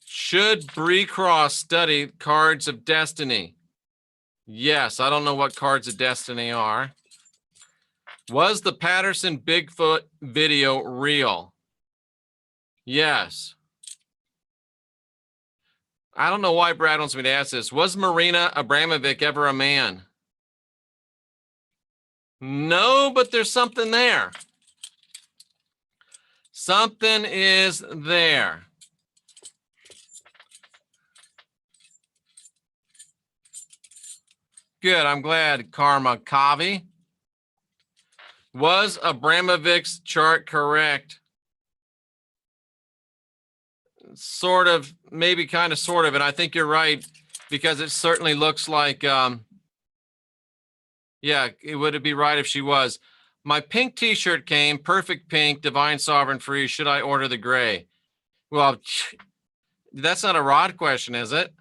Should Bree Cross study Cards of Destiny? Yes. I don't know what Cards of Destiny are. Was the Patterson Bigfoot video real? Yes. I don't know why Brad wants me to ask this. Was Marina Abramovic ever a man? No, but there's something there. Something is there. Good. I'm glad. Karma Kavi. Was Abramovic's chart correct? Sort of, maybe kind of, sort of. And I think you're right, because it certainly looks like, yeah, it would be right if she was. My pink t-shirt came, perfect pink, divine sovereign free. Should I order the gray? Well, That's not a Rod question, is it?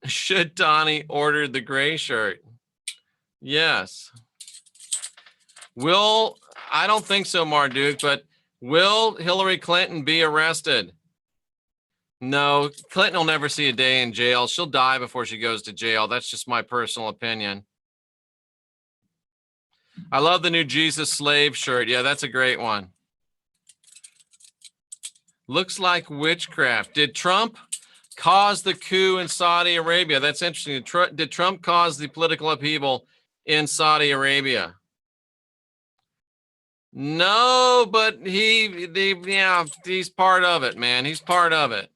Should Donnie order the gray shirt? Yes. I don't think so, Marduk, but will Hillary Clinton be arrested? No, Clinton will never see a day in jail. She'll die before she goes to jail. That's just my personal opinion. I love the new Jesus slave shirt. Yeah, that's a great one. Looks like witchcraft. Did Trump cause the coup in Saudi Arabia? That's interesting. Did Trump cause the political upheaval in Saudi Arabia? No, but he's part of it, man. He's part of it.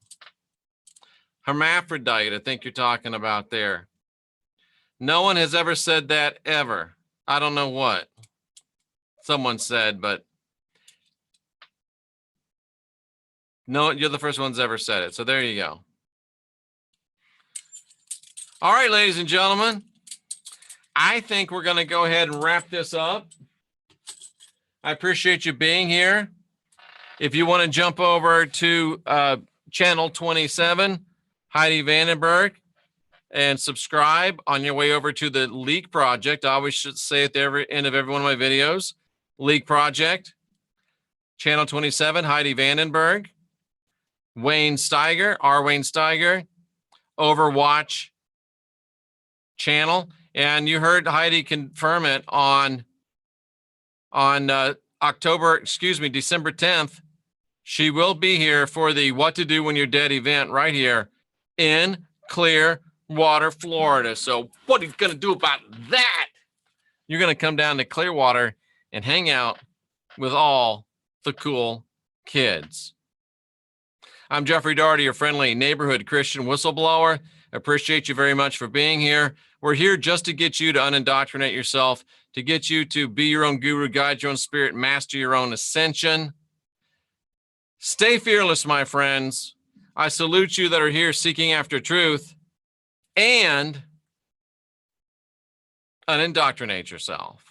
Hermaphrodite, I think you're talking about there. No one has ever said that ever. I don't know what someone said, but no, you're the first one's ever said it. So there you go. All right, ladies and gentlemen, I think we're going to go ahead and wrap this up. I appreciate you being here. If you want to jump over to channel 27, Heidi Vandenberg, and subscribe on your way over to the Leak Project. I always should say at the end of every one of my videos, Leak Project, channel 27, Heidi Vandenberg, Wayne Steiger, Wayne Steiger, Overwatch channel. And you heard Heidi confirm it on December 10th. She will be here for the What to Do When You're Dead event right here in Clearwater, Florida. So what are you going to do about that? You're going to come down to Clearwater and hang out with all the cool kids. I'm Jeffrey Daugherty, your friendly neighborhood Christian whistleblower. Appreciate you very much for being here. We're here just to get you to unindoctrinate yourself, to get you to be your own guru, guide your own spirit, master your own ascension. Stay fearless, my friends. I salute you that are here seeking after truth, and unindoctrinate yourself.